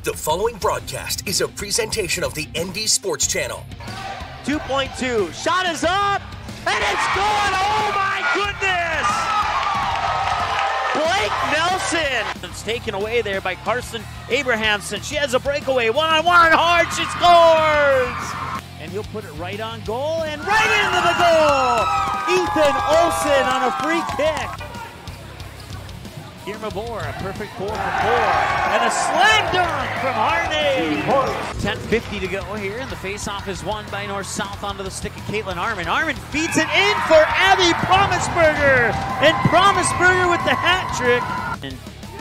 The following broadcast is a presentation of the ND Sports Channel. 2.2, shot is up, and it's good! Oh my goodness! Blake Nelson! It's taken away there by Carson Abrahamson. She has a breakaway, one-on-one, hard, she scores! And he'll put it right on goal, and right into the goal! Ethan Olsen on a free kick. Mabor, a perfect 4 for 4, and a slam dunk from Harney. 10:50 to go here, and the faceoff is won by North-South onto the stick of Caitlin Arman. Arman feeds it in for Abby Promisberger, and Promisberger with the hat trick. And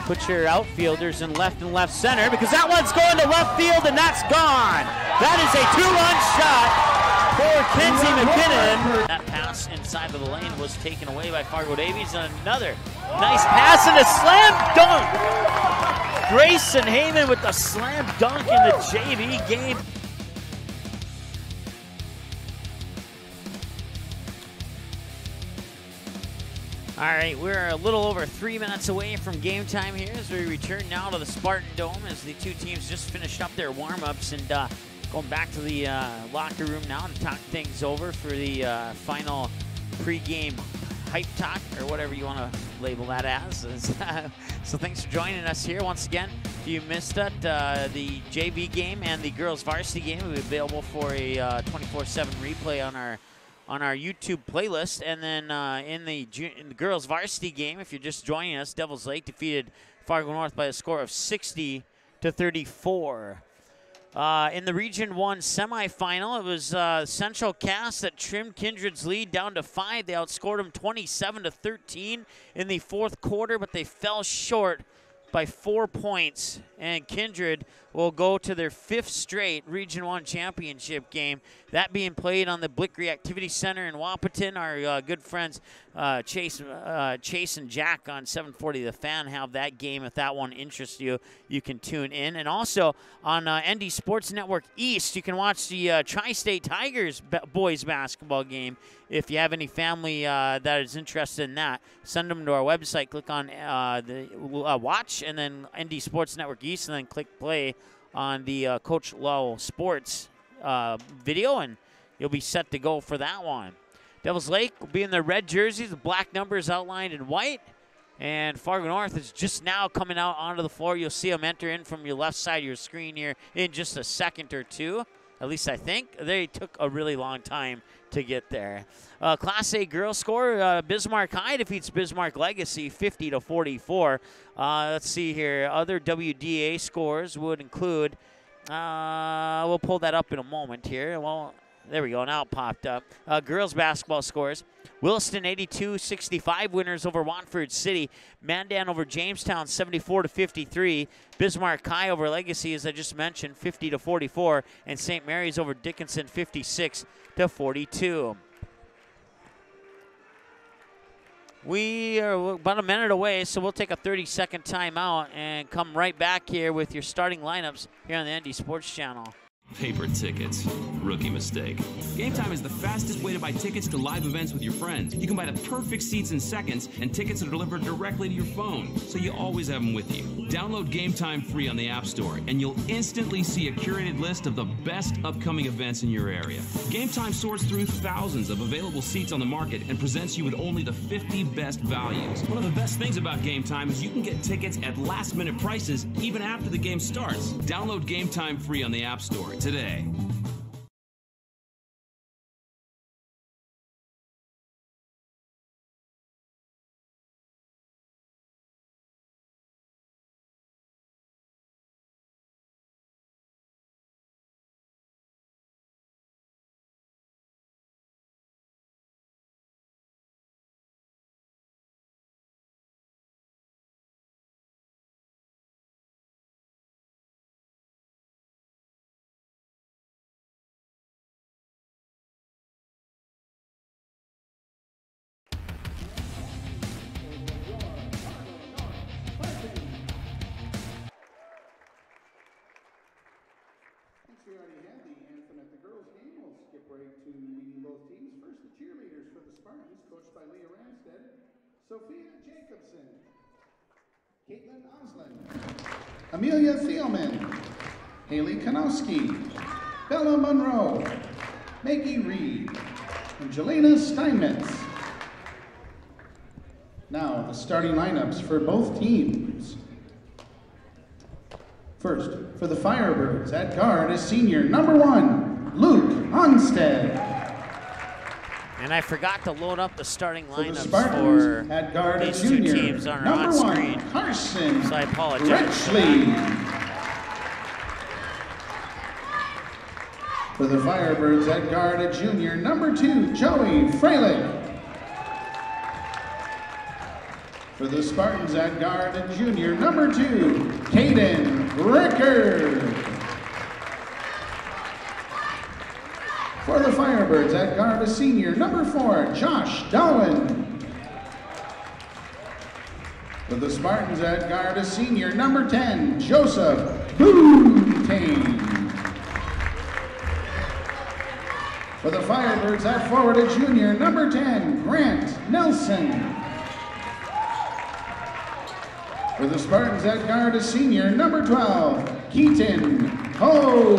put your outfielders in left and left center, because that one's going to left field, and that's gone. That is a two-run shot for Kenzie McKinnon. That pass inside of the lane was taken away by Fargo Davies, and another nice pass and a slam dunk. Grayson Heyman with the slam dunk in the JV game. All right, we're a little over 3 minutes away from game time here as we return now to the Spartan Dome as the two teams just finished up their warm-ups and going back to the locker room now to talk things over for the final pregame hype talk, or whatever you want to label that as. So thanks for joining us here once again. If you missed it, the JV game and the girls varsity game will be available for a 24/7 replay on our YouTube playlist. And then in the girls varsity game, if you're just joining us, Devils Lake defeated Fargo North by a score of 60-34. In the Region 1 semifinal, it was Central Cass that trimmed Kindred's lead down to 5. They outscored them 27-13 in the fourth quarter, but they fell short by 4 points. And Kindred will go to their 5th straight Region 1 championship game, that being played on the Blickery Activity Center in Wahpeton. Our good friends Chase and Jack on 740 The Fan have that game. If that one interests you, you can tune in. And also on ND Sports Network East, you can watch the Tri-State Tigers boys basketball game. If you have any family that is interested in that, send them to our website, click on the watch, and then ND Sports Network East, and then click play on the Coach Lowe Sports video, and you'll be set to go for that one. Devils Lake will be in their red jerseys, the black numbers outlined in white, and Fargo North is just now coming out onto the floor. You'll see them enter in from your left side of your screen here in just a second or two. At least I think. They took a really long time to get there. Class A girls score, Bismarck High defeats Bismarck Legacy 50-44. Let's see here. Other WDA scores would include, we'll pull that up in a moment here. Well, there we go, now it popped up. Girls basketball scores. Williston 82-65 winners over Watford City. Mandan over Jamestown 74-53. Bismarck High over Legacy, as I just mentioned, 50-44. And St. Mary's over Dickinson 56-42. We are about a minute away, so we'll take a 30-second timeout and come right back here with your starting lineups here on the ND Sports Channel. Paper tickets. Rookie mistake. Game Time is the fastest way to buy tickets to live events with your friends. You can buy the perfect seats in seconds, and tickets are delivered directly to your phone, so you always have them with you. Download Game Time free on the App Store, and you'll instantly see a curated list of the best upcoming events in your area. Game Time sorts through thousands of available seats on the market and presents you with only the 50 best values. One of the best things about Game Time is you can get tickets at last-minute prices even after the game starts. Download Game Time free on the App Store today. We already had the anthem at the girls' game. We'll skip right to meeting both teams. First, the cheerleaders for the Spartans, coached by Leah Ramstead, Sophia Jacobson, Caitlin Oslin, Amelia Thielman, Haley Kanowski, Bella Monroe, Maggie Reed, and Jelena Steinmetz. Now, the starting lineups for both teams. First, for the Firebirds, at guard is senior number 1, Luke Onstead. And I forgot to load up the starting lineups for at guard these junior, two teams on number screen. 1, Carson So I apologize. Richley. For the Firebirds, at guard at junior, number 2, Joey Freilich. For the Spartans, at guard at junior, number 2, Caden Rickard. For the Firebirds, at guard a senior, number 4, Josh Darwin. For the Spartans, at guard a senior, number 10, Joseph Boutain. For the Firebirds, at forward a junior, number 10, Grant Nelson. For the Spartans, at guard a senior, number 12, Keaton Ho.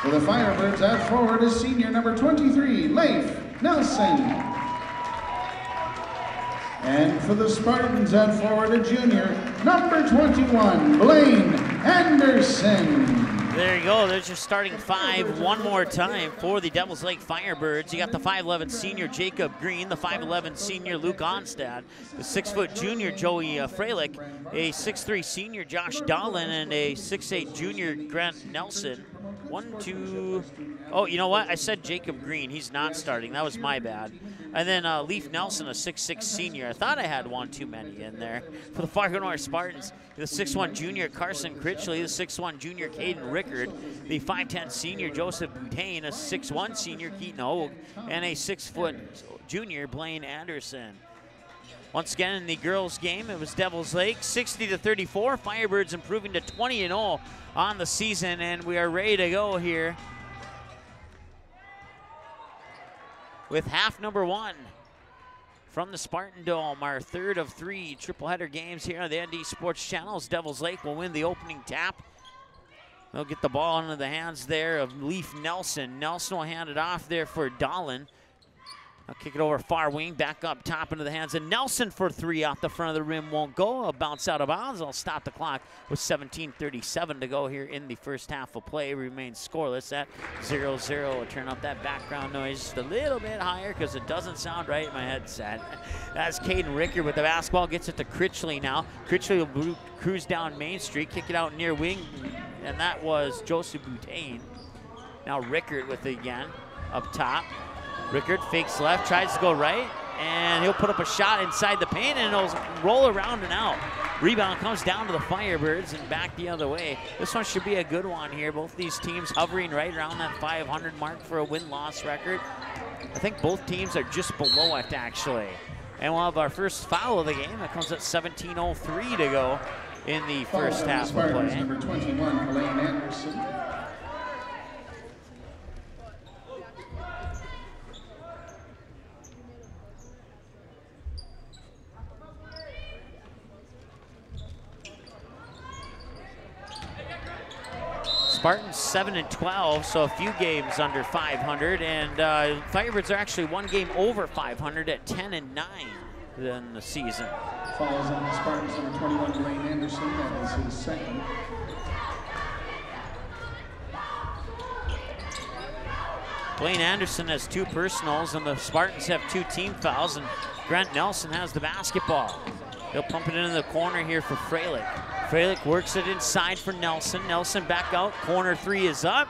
For the Firebirds, at forward is senior number 23, Leif Nelson. And for the Spartans, at forward a junior, number 21, Blaine Anderson. There you go, there's your starting 5 one more time for the Devils Lake Firebirds. You got the 5'11 senior Jacob Green, the 5'11 senior Luke Onstad, the 6' junior Joey Freilich, a 6'3 senior Josh Dahlin, and a 6'8 junior Grant Nelson. 1, 2, oh, you know what? I said Jacob Green. He's not starting. That was my bad. And then Leif Nelson, a 6'6 senior. I thought I had one too many in there. For the Fargo North Spartans, the 6'1 junior Carson Critchley, the 6'1 junior Caden Rickard, the 5'10 senior Joseph Boutain, a 6'1 senior Keaton Hogue, and a 6' junior Blaine Anderson. Once again, in the girls' game, it was Devils Lake 60-34. Firebirds improving to 20-0 on the season, and we are ready to go here with half number 1 from the Spartan Dome. Our third of 3 triple-header games here on the ND Sports Channel. Devils Lake will win the opening tap. They'll get the ball into the hands there of Leif Nelson. Nelson will hand it off there for Dahlin. I'll kick it over far wing, back up top into the hands of Nelson for 3 off the front of the rim. Won't go. A bounce out of bounds. I'll stop the clock with 17:37 to go here in the first half of play. Remains scoreless at 0-0. I'll turn up that background noise just a little bit higher because it doesn't sound right in my headset. That's Caden Rickard with the basketball. Gets it to Critchley now. Critchley will cruise down Main Street, kick it out near wing, and that was Joseph Boutain. Now Rickard with it again up top. Rickard fakes left, tries to go right, and he'll put up a shot inside the paint, and it'll roll around and out. Rebound comes down to the Firebirds and back the other way. This one should be a good one here. Both these teams hovering right around that 500 mark for a win-loss record. I think both teams are just below it, actually. And we'll have our first foul of the game. That comes at 17:03 to go in the first half of play. Number 21, Blaine Anderson. Spartans 7-12, so a few games under 500, and Firebirds are actually one game over 500 at 10-9 in the season. Falls on the Spartans, number 21, Blaine Anderson. That is his second. Blaine Anderson has 2 personals, and the Spartans have 2 team fouls, and Grant Nelson has the basketball. They'll pump it into the corner here for Freilich. Freilich works it inside for Nelson. Nelson back out. Corner 3 is up.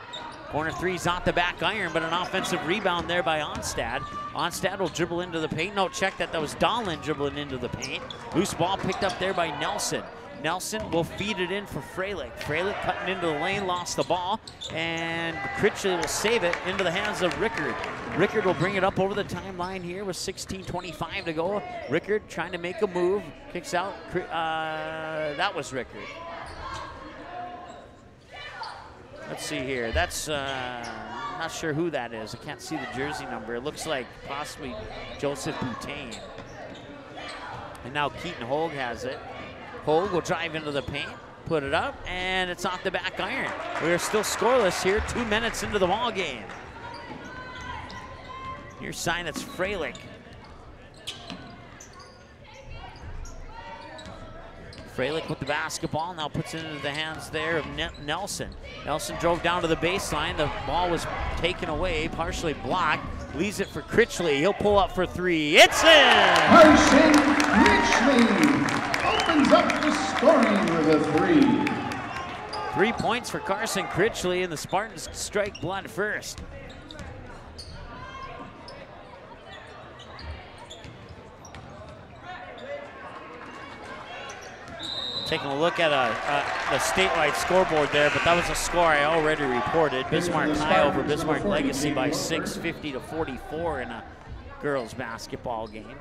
Corner 3's off the back iron, but an offensive rebound there by Onstad. Onstad will dribble into the paint. No, check that. That was Dahlin dribbling into the paint. Loose ball picked up there by Nelson. Nelson will feed it in for Freilich. Freilich cutting into the lane, lost the ball, and Critchley will save it into the hands of Rickard. Rickard will bring it up over the timeline here with 16:25 to go. Rickard trying to make a move, kicks out. That was Rickard. Let's see here. That's not sure who that is. I can't see the jersey number. It looks like possibly Joseph Boutain. And now Keaton Hogue has it. Hogue will drive into the paint, put it up, and it's off the back iron. We are still scoreless here, 2 minutes into the ball game. Here's sign, it's Freilich. Freilich with the basketball, now puts it into the hands there of Nelson. Nelson drove down to the baseline. The ball was taken away, partially blocked. Leaves it for Critchley. He'll pull up for three. It's in! Carson Critchley opens up the scoring with a 3. 3 points for Carson Critchley, and the Spartans strike blood first. Taking a look at the statewide scoreboard there, but that was a score I already reported. Bismarck high over Bismarck Legacy by 6, 50-44 in a girls basketball game.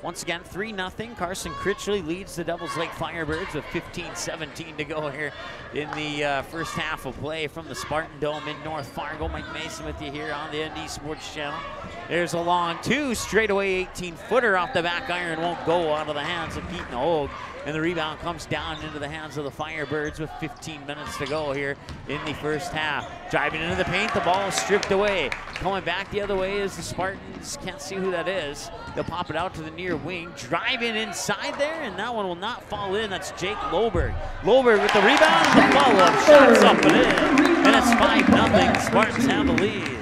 Once again, 3-0. Carson Critchley leads the Devils Lake Firebirds with 15-17 to go here in the first half of play from the Spartan Dome in North Fargo. Mike Mason with you here on the ND Sports Channel. There's a long two, straightaway 18-footer off the back iron, won't go out of the hands of Keaton Hogue. And the rebound comes down into the hands of the Firebirds with 15 minutes to go here in the first half. Driving into the paint, the ball is stripped away. Coming back the other way is the Spartans. Can't see who that is. They'll pop it out to the near wing. Driving inside there, and that one will not fall in. That's Jake Loberg. Loberg with the rebound, the follow-up. Shots up and in. And it's 5-0. Spartans have the lead.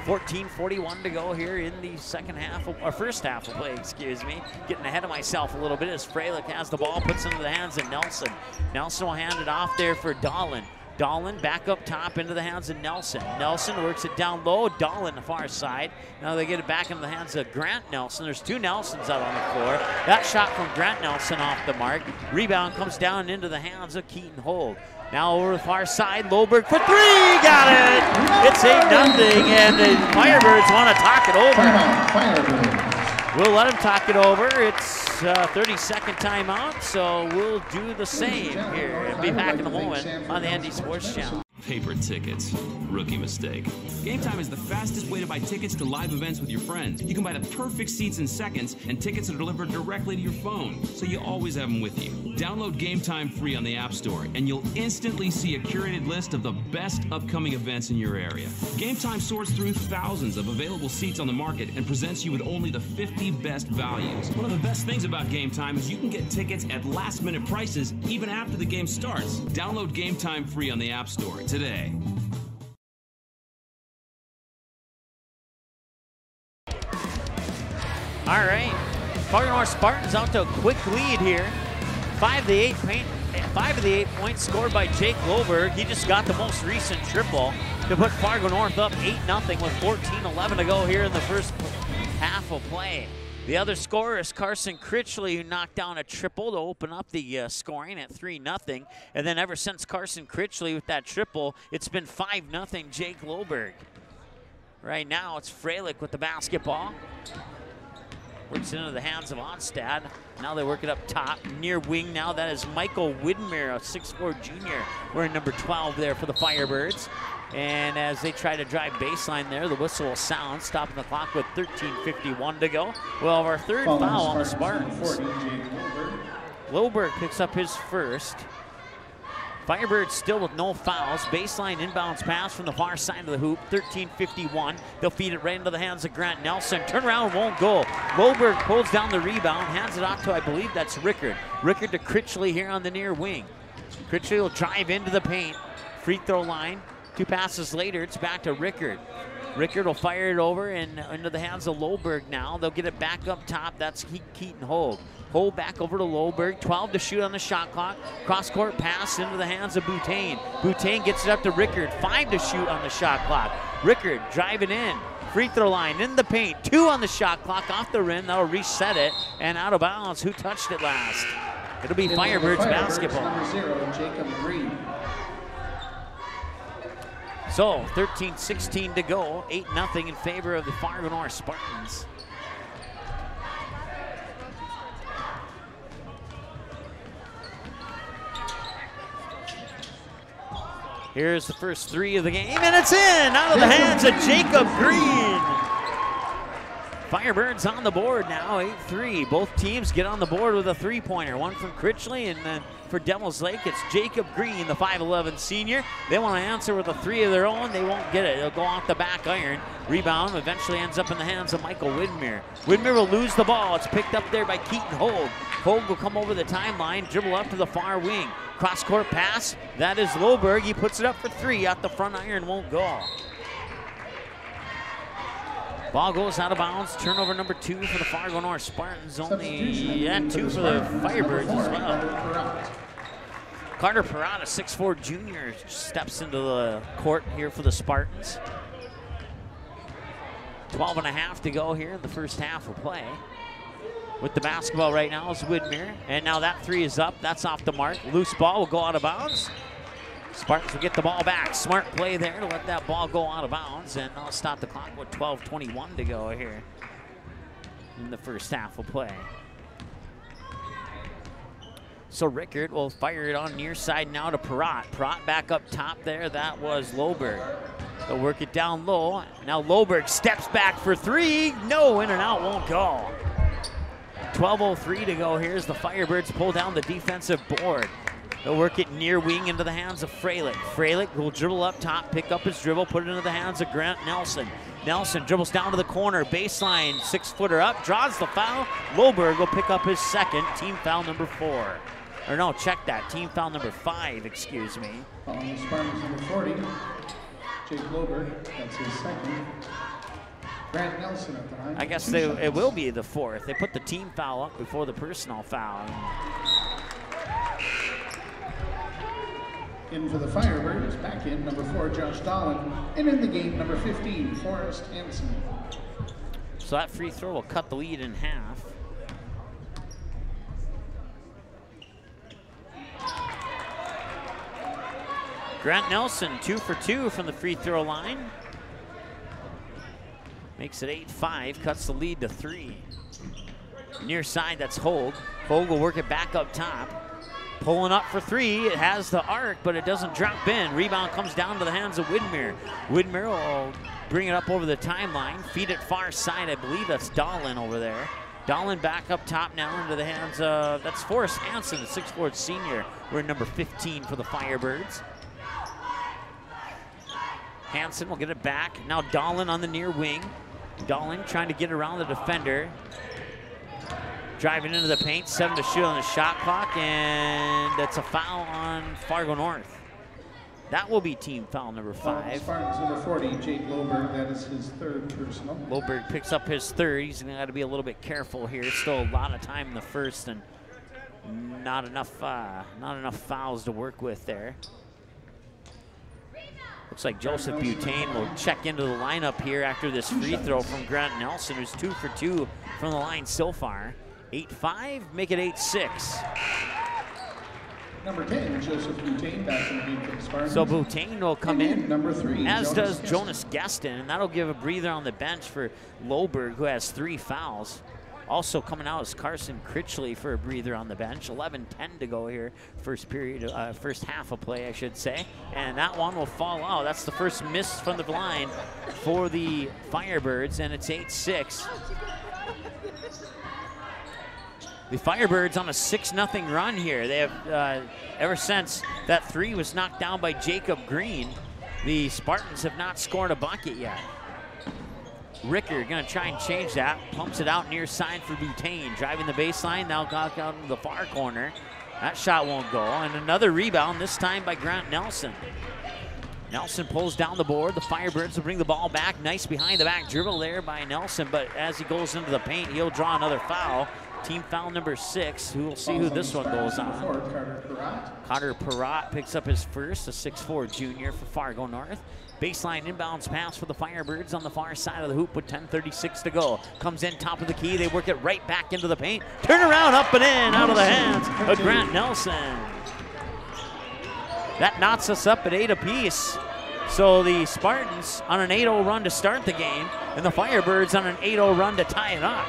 14:41 to go here in the second half, or first half of play, excuse me. Getting ahead of myself a little bit as Freilich has the ball, puts it into the hands of Nelson. Nelson will hand it off there for Dahlin. Dahlin back up top into the hands of Nelson. Nelson works it down low, Dahlin the far side. Now they get it back into the hands of Grant Nelson. There's two Nelsons out on the floor. That shot from Grant Nelson off the mark. Rebound comes down into the hands of Keaton Hogue. Now over the far side, Loberg for three, got it! It's 8-0, and the Firebirds want to talk it over. We'll let them talk it over. It's 30-second timeout, so we'll do the same here and be back in a moment on the ND Sports Channel. Paper tickets. Rookie mistake. Game Time is the fastest way to buy tickets to live events with your friends. You can buy the perfect seats in seconds, and tickets are delivered directly to your phone, so you always have them with you. Download Game Time free on the App Store, and you'll instantly see a curated list of the best upcoming events in your area. Game Time sorts through thousands of available seats on the market and presents you with only the 50 best values. One of the best things about Game Time is you can get tickets at last-minute prices even after the game starts. Download Game Time free on the App Store today. All right, Fargo North Spartans out to a quick lead here. 5 of the 8 points scored by Jake Loberg. He just got the most recent triple to put Fargo North up 8-0 with 14:11 to go here in the first half of play. The other scorer is Carson Critchley, who knocked down a triple to open up the scoring at 3-0. And then ever since Carson Critchley with that triple, it's been 5-0 Jake Loberg. Right now it's Freilich with the basketball. Works into the hands of Onstad. Now they work it up top, near wing now. That is Michael Widmer, a 6'4 junior, wearing number 12 there for the Firebirds. And as they try to drive baseline there, the whistle will sound, stopping the clock with 13:51 to go. We'll have our third foul on the Spartans. Loberg picks up his first. Firebirds still with no fouls. Baseline inbounds pass from the far side of the hoop. 13:51. They'll feed it right into the hands of Grant Nelson. Turnaround won't go. Loberg pulls down the rebound, hands it off to, I believe that's Rickard. Rickard to Critchley here on the near wing. Critchley will drive into the paint. Free throw line. 2 passes later, it's back to Rickard. Rickard will fire it over and into the hands of Loberg now. They'll get it back up top. That's Keaton Hogue. Hogue back over to Loberg. 12 to shoot on the shot clock. Cross-court pass into the hands of Boutain. Boutain gets it up to Rickard. 5 to shoot on the shot clock. Rickard driving in. Free throw line in the paint. 2 on the shot clock off the rim. That'll reset it. And out of bounds. Who touched it last? It'll be Firebirds basketball. Number 0, Jacob Green. So 13:16 to go. 8-0 in favor of the Fargo North Spartans. Here's the first 3 of the game, and it's in! Out of the hands of Jacob Green! Firebirds on the board now, 8-3. Both teams get on the board with a three-pointer. One from Critchley, and then for Devils Lake, it's Jacob Green, the 5'11 senior. They want to answer with a three of their own. They won't get it. It'll go off the back iron. Rebound eventually ends up in the hands of Michael Widmer. Widmer will lose the ball. It's picked up there by Keaton Hogue. Hogue will come over the timeline, dribble up to the far wing. Cross-court pass. That is Loberg. He puts it up for three. At the front iron, won't go. Ball goes out of bounds. Turnover number 2 for the Fargo North Spartans. Only 2 for the Firebirds as well. Carter Perrott, a 6'4 junior, steps into the court here for the Spartans. 12.5 to go here in the first half of play. With the basketball right now is Widmer. And now that three is up. That's off the mark. Loose ball will go out of bounds. Spartans will get the ball back. Smart play there to let that ball go out of bounds. And I'll stop the clock with 12:21 to go here in the first half of play. So Rickard will fire it on near side now to Perrott. Perrott back up top there. That was Loberg. They'll work it down low. Now Loberg steps back for three. No, in and out, won't go. 12:03 to go. Here's the Firebirds pull down the defensive board. They'll work it near wing into the hands of Freilich. Freilich will dribble up top, pick up his dribble, put it into the hands of Grant Nelson. Nelson dribbles down to the corner, baseline, 6-footer up, draws the foul. Loberg will pick up his second, team foul number 4. Or no, check that, team foul number 5, excuse me. On the Spartans number 40, Jake Loberg, that's his second. Grant Nelson at the line. I guess it will be the 4th. They put the team foul up before the personal foul. In for the Firebirds, back in number 4, Josh Dolan, and in the game, number 15, Forrest Hansen. So that free throw will cut the lead in half. Grant Nelson, 2 for 2 from the free throw line. Makes it 8-5, cuts the lead to 3. Near side, that's Hogue. Hogue will work it back up top. Pulling up for 3, it has the arc, but it doesn't drop in. Rebound comes down to the hands of Widmer. Widmer will bring it up over the timeline, feed it far side. I believe that's Dahlin over there. Dahlin back up top now into the hands of, that's Forrest Hansen, the 6'4 senior. We're number 15 for the Firebirds. Hansen will get it back. Now Dahlin on the near wing. Dahlin trying to get around the defender. Driving into the paint, 7 to shoot on the shot clock, and that's a foul on Fargo North. That will be team foul number 5. Spartans number 40, Jake Loberg, that is his 3rd personal. Loberg picks up his 3rd. He's gonna have to be a little bit careful here. Still a lot of time in the first, and not enough fouls to work with there. Looks like Joseph Butane will check into the lineup here after this free throw from Grant Nelson, who's 2 for 2 from the line so far. 8-5, make it 8-6. Number 10, Joseph Butane, back in the game for the Spartans. So Butane will come in, number 3, as does Jonas Geston, and that'll give a breather on the bench for Loberg, who has 3 fouls. Also coming out is Carson Critchley for a breather on the bench. 11-10 to go here, first period, first half of play, I should say. And that one will fall out. That's the first miss from the line for the Firebirds, and it's 8-6. The Firebirds on a 6-0 run here. They have, ever since that 3 was knocked down by Jacob Green, the Spartans have not scored a bucket yet. Ricker gonna try and change that. Pumps it out near side for Butane. Driving the baseline, now got out into the far corner. That shot won't go. And another rebound, this time by Grant Nelson. Nelson pulls down the board. The Firebirds will bring the ball back. Nice behind the back dribble there by Nelson, but as he goes into the paint, he'll draw another foul. Team foul number 6. We'll see who this one goes on. Carter Perrott picks up his first, a 6'4 junior for Fargo North. Baseline inbounds pass for the Firebirds on the far side of the hoop with 10:36 to go. Comes in top of the key. They work it right back into the paint. Turn around, up and in, out of the hands of Grant Nelson. That knots us up at 8 apiece. So the Spartans on an 8-0 run to start the game, and the Firebirds on an 8-0 run to tie it up.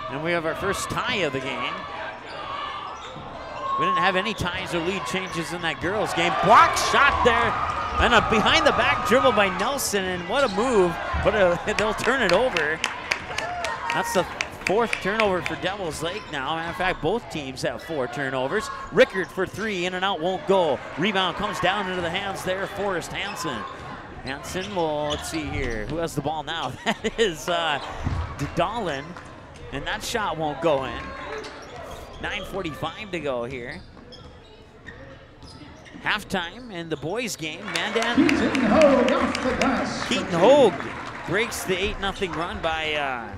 And we have our first tie of the game. We didn't have any ties or lead changes in that girls' game. Block shot there And a behind the back dribble by Nelson, and what a move, but they'll turn it over. That's the 4th turnover for Devils Lake now. Matter of fact, both teams have 4 turnovers. Rickard for 3, in and out, won't go. Rebound comes down into the hands there, Forrest Hansen. Hansen will, let's see here, who has the ball now? That is Dahlin, and that shot won't go in. 9:45 to go here. Halftime in the boys' game. Mandan. Keaton Hogue breaks the 8-0 run by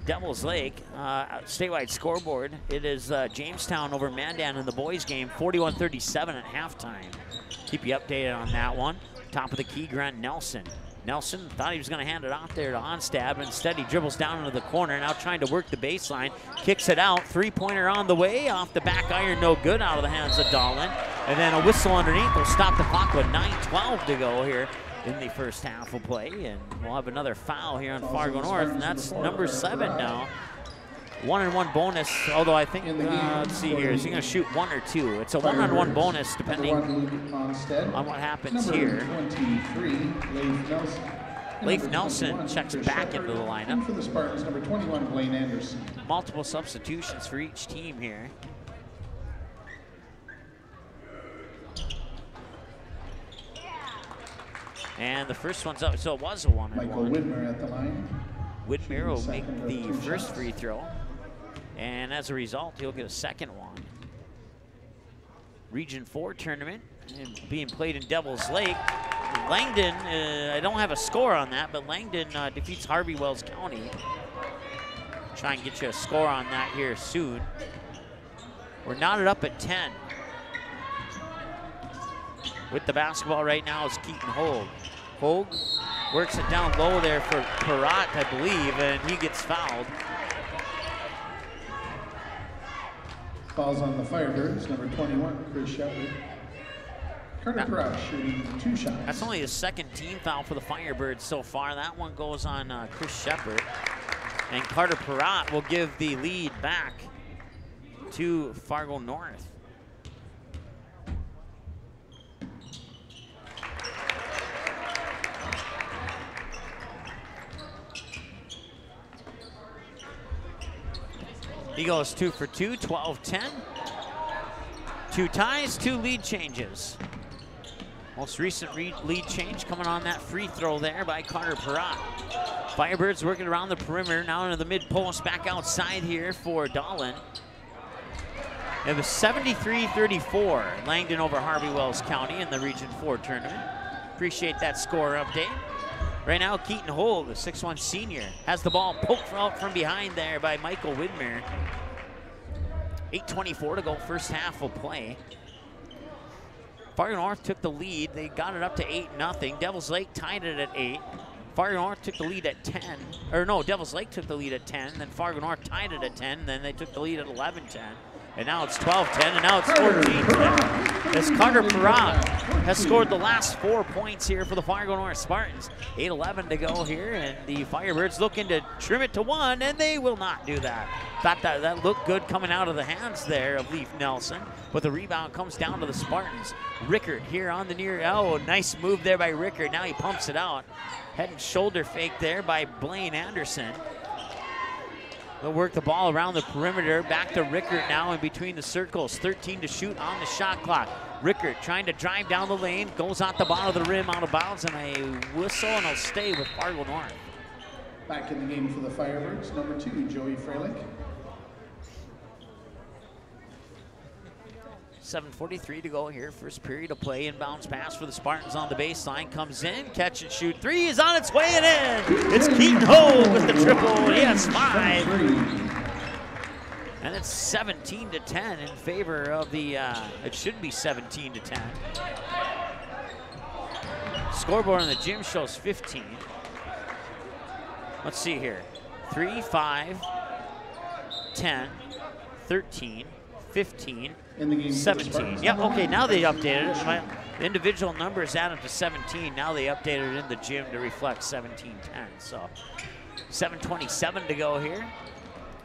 Devils Lake. Statewide scoreboard. It is Jamestown over Mandan in the boys' game, 41-37 at halftime. Keep you updated on that one. Top of the key, Grant Nelson. Nelson thought he was going to hand it off there to Onstab. Instead, he dribbles down into the corner, now trying to work the baseline. Kicks it out. 3-pointer on the way. Off the back iron, no good, out of the hands of Dahlin. And then a whistle underneath will stop the clock with 9:12 to go here in the first half of play. And we'll have another foul here on Fargo North, and that's number 7 now. 1-on-1 bonus, although I think, let's see here, is he going to shoot 1 or 2? It's a 1-on-1 bonus depending on what happens here. Leif Nelson checks back into the lineup. For the Spartans, number 21, Blaine Anderson. Multiple substitutions for each team here. And the first one's up, so it was a 1-on-1. Michael Widmer at the line. Widmer will make the first free throw. And as a result, he'll get a second one. Region 4 tournament being played in Devils Lake. Langdon, I don't have a score on that, but Langdon defeats Harvey Wells County. Try and get you a score on that here soon. We're knotted up at 10. With the basketball right now is Keaton Hogue. Hogue works it down low there for Perrott, I believe, and he gets fouled. Falls on the Firebirds, number 21, Chris Shepard. Carter Perrott shooting 2 shots. That's only his 2nd team foul for the Firebirds so far. That one goes on Chris Shepard. And Carter Perrott will give the lead back to Fargo North. He goes 2 for 2, 12-10. 2 ties, 2 lead changes. Most recent lead change coming on that free throw there by Carter Perrott. Firebirds working around the perimeter, now into the mid-post, back outside here for Dahlin. It was 73-34, Langdon over Harvey Wells County in the Region 4 tournament. Appreciate that score update. Right now, Keaton Hogue, the 6'1 senior, has the ball poked out from behind there by Michael Widmer. 8:24 to go, first half will play. Fargo North took the lead. They got it up to 8-0. Devils Lake tied it at 8. Fargo North took the lead at 10. Or no, Devils Lake took the lead at 10. Then Fargo North tied it at 10. Then they took the lead at 11-10. And now it's 12-10, and now it's 14-10. As Carter Perrott has scored the last 4 points here for the Fargo North Spartans. 8:11 to go here, and the Firebirds looking to trim it to 1, and they will not do that. Thought that looked good coming out of the hands there of Leif Nelson, but the rebound comes down to the Spartans. Rickard here on the near, oh, nice move there by Rickard. Now he pumps it out. Head and shoulder fake there by Blaine Anderson. They'll work the ball around the perimeter. Back to Rickard now in between the circles. 13 to shoot on the shot clock. Rickard trying to drive down the lane. Goes out the bottom of the rim, out of bounds, and a whistle, and he'll stay with Fargo North. Back in the game for the Firebirds, number 2, Joey Freilich. 7:43 to go here. First period of play. Inbounds pass for the Spartans on the baseline. Comes in, catch and shoot. 3 is on its way and in. It's Keaton Hogue with the triple. He has 5. And it's 17-10 in favor of the, it should be 17-10. Scoreboard in the gym shows 15. Let's see here. 3, 5, 10, 13, 15, 17. Yep, okay, now they updated it. My individual numbers add up to 17. Now they updated it in the gym to reflect 17-10. So 7:27 to go here.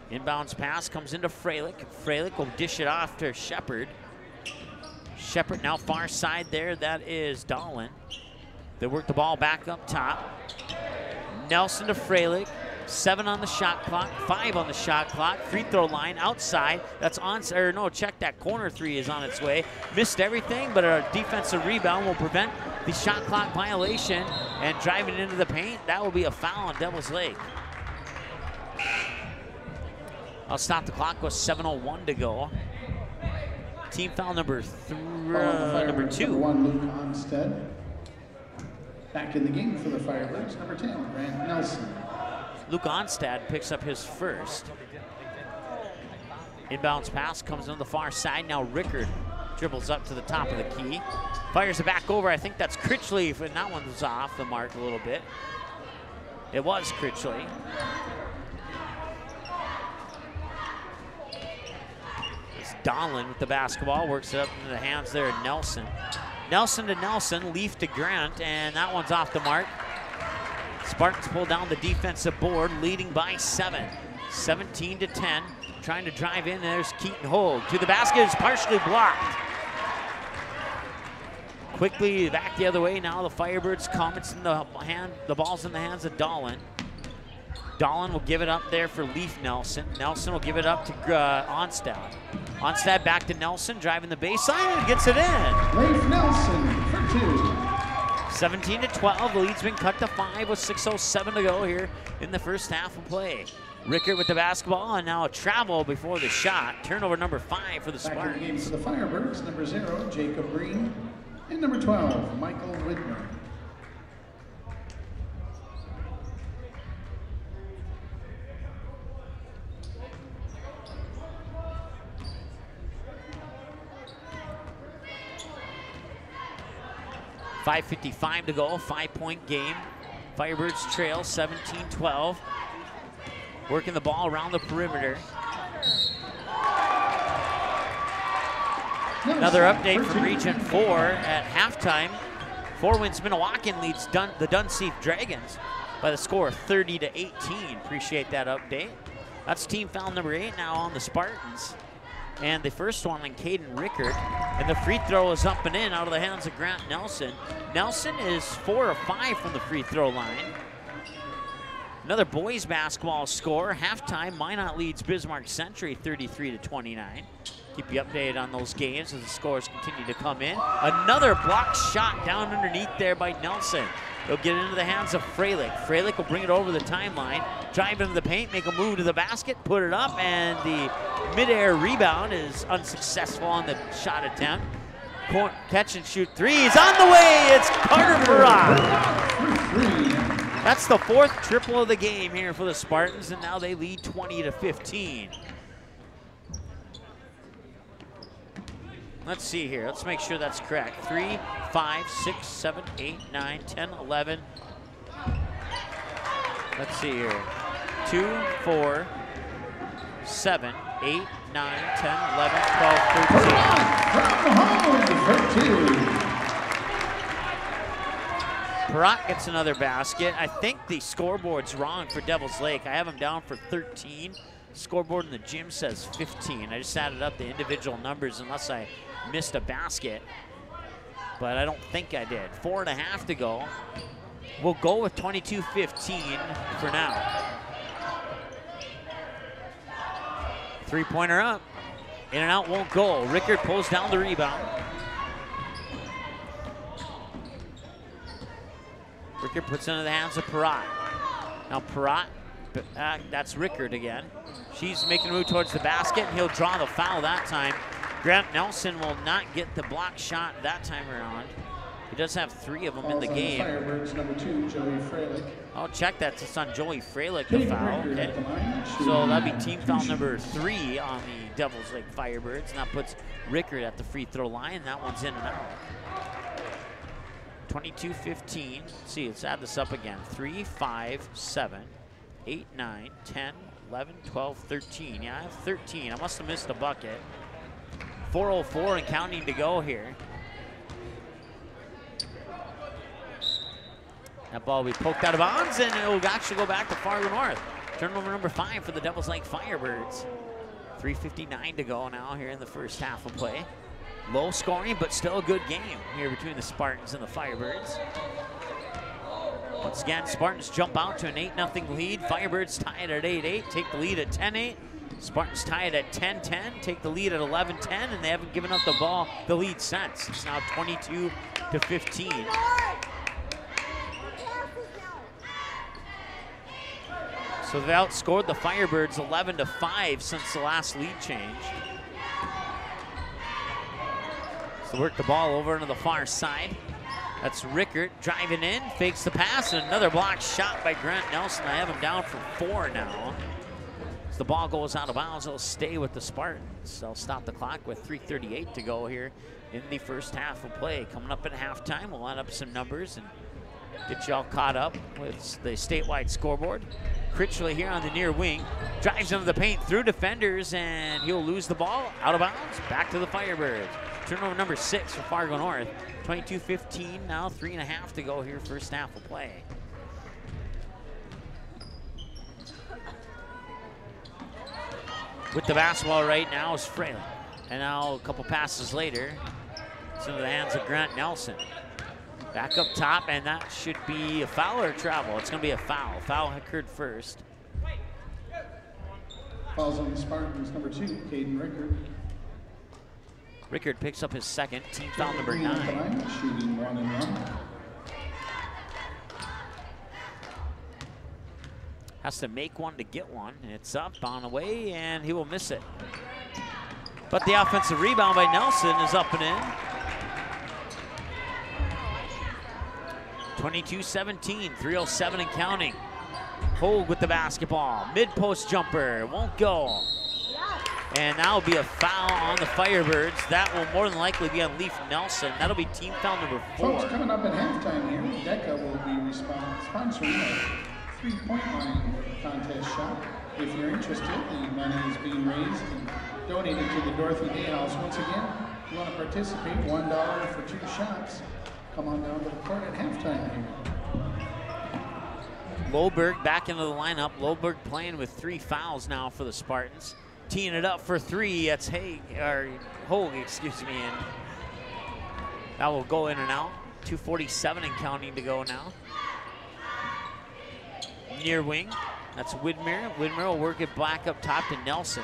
Inbounds pass comes into Freilich. Freilich will dish it off to Shepard. Shepard now far side there. That is Dahlin. They work the ball back up top. Nelson to Freilich. 7 on the shot clock, 5 on the shot clock. Free throw line outside. That's on, or no, check that corner 3 is on its way. Missed everything, but a defensive rebound will prevent the shot clock violation and driving into the paint. That will be a foul on Devil's Lake. I'll stop the clock with 7:01 to go. Team foul number 2. Number 1, Luke Onstead. Back in the game for the Firebirds, number 10, Grant Nelson. Luke Onstad picks up his first. Inbounds pass comes on the far side. Now Rickard dribbles up to the top of the key. Fires it back over. I think that's Critchley, and that one was off the mark a little bit. It was Critchley. It's Dahlin with the basketball. Works it up into the hands there of Nelson. Nelson to Nelson, Leaf to Grant, and that one's off the mark. Spartans pull down the defensive board, leading by 7. 17-10, trying to drive in. There's Keaton Hogue to the basket, is partially blocked. Quickly back the other way. Now the Firebirds come. It's in the ball's in the hands of Dahlin. Dahlin will give it up there for Leaf Nelson. Nelson will give it up to Onstad. Onstad back to Nelson, driving the baseline and gets it in. Leaf Nelson for 2. 17-12, the lead's been cut to 5 with 6:07 to go here in the first half of play. Rickard with the basketball, and now a travel before the shot. Turnover number 5 for the Spartans. Back in the game for the Firebirds, number 0, Jacob Green, and number 12, Michael Widmer. .55 to go, 5-point game. Firebirds trail 17-12. Working the ball around the perimeter. Another update from Region 4 at halftime. 4 wins Minnewacan leads the Dunseith Dragons by the score of 30-18. Appreciate that update. That's team foul number 8 now on the Spartans. And the first one on Caden Rickard. And the free throw is up and in out of the hands of Grant Nelson. Nelson is 4 of 5 from the free throw line. Another boys basketball score. Halftime, Minot leads Bismarck Century 33-29. Keep you updated on those games as the scores continue to come in. Another blocked shot down underneath there by Nelson. He'll get into the hands of Freilich. Freilich will bring it over the timeline, drive into the paint, make a move to the basket, put it up, and the midair rebound is unsuccessful on the shot attempt. Catch and shoot 3 is on the way. It's Carter Barat. That's the 4th triple of the game here for the Spartans, and now they lead 20-15. Let's see here. Let's make sure that's correct. 3, 5, 6, 7, 8, 9, 10, 11. Let's see here. 2, 4, 7, 8, 9, 10, 11, 12, 13. Barat gets another basket. I think the scoreboard's wrong for Devil's Lake. I have them down for 13. Scoreboard in the gym says 15. I just added up the individual numbers unless I missed a basket, but I don't think I did. 4.5 to go. We'll go with 22-15 for now. 3-pointer up. In and out won't go. Rickard pulls down the rebound. Rickard puts it into the hands of Barat. Now Barat, that's Rickard again. She's making a move towards the basket, and he'll draw the foul that time. Grant Nelson will not get the block shot that time around. He does have 3 of them in the game. Firebirds, number 2, Joey Freilich. I'll check that. It's on Joey Freilich, the foul. Okay. So that'd be team foul number 3 on the Devil's Lake Firebirds. And that puts Rickard at the free throw line. That one's in and out. 22-15. Let's see, let's add this up again. 3, 5, 7, 8, 9, 10, 11, 12, 13. Yeah, I have 13. I must have missed a bucket. 4:04 and counting to go here. That ball will be poked out of bounds, and it will actually go back to Fargo North. Turnover number 5 for the Devil's Lake Firebirds. 3:59 to go now here in the first half of play. Low scoring, but still a good game here between the Spartans and the Firebirds. Once again, Spartans jump out to an 8-0 lead. Firebirds tie it at 8-8, take the lead at 10-8. Spartans tie it at 10-10, take the lead at 11-10, and they haven't given up the lead since. It's now 22-15. So they've outscored the Firebirds 11-5 since the last lead change. So work the ball over into the far side. That's Rickert driving in, fakes the pass, and another block shot by Grant Nelson. I have him down for 4 now. As the ball goes out of bounds, it'll stay with the Spartans. They'll stop the clock with 3:38 to go here in the first half of play. Coming up at halftime, we'll line up some numbers and get you all caught up with the statewide scoreboard. Critchley here on the near wing, drives into the paint through defenders, and he'll lose the ball out of bounds. Back to the Firebirds. Turnover number 6 for Fargo North. 22-15 now, 3.5 to go here, first half of play. With the basketball right now is Fraley. And now a couple passes later, it's into the hands of Grant Nelson. Back up top, and that should be a foul or travel. It's gonna be a foul. Foul occurred first. Fouls on the Spartans, number 2, Caden Rickert. Rickert picks up his second, team foul number 9. Shooting 1 and 1. Has to make one to get one. It's up on the way, and he will miss it. But the offensive rebound by Nelson is up and in. 22-17, 3:07 and counting. Hogue with the basketball. Mid-post jumper, won't go. And that will be a foul on the Firebirds. That will more than likely be on Leaf Nelson. That'll be team foul number 4. Folks, coming up at halftime here, DECA will be sponsoring a 3-point line contest shot. If you're interested, the money is being raised and donated to the Dorothy Day House. Once again, if you want to participate, $1 for 2 shots. Come on down to the court at halftime here. Loberg back into the lineup. Loberg playing with 3 fouls now for the Spartans. Teeing it up for 3, that's Hogue, excuse me, and that will go in and out. 2:47 and counting to go now. Near wing, that's Widmer. Widmer will work it back up top to Nelson.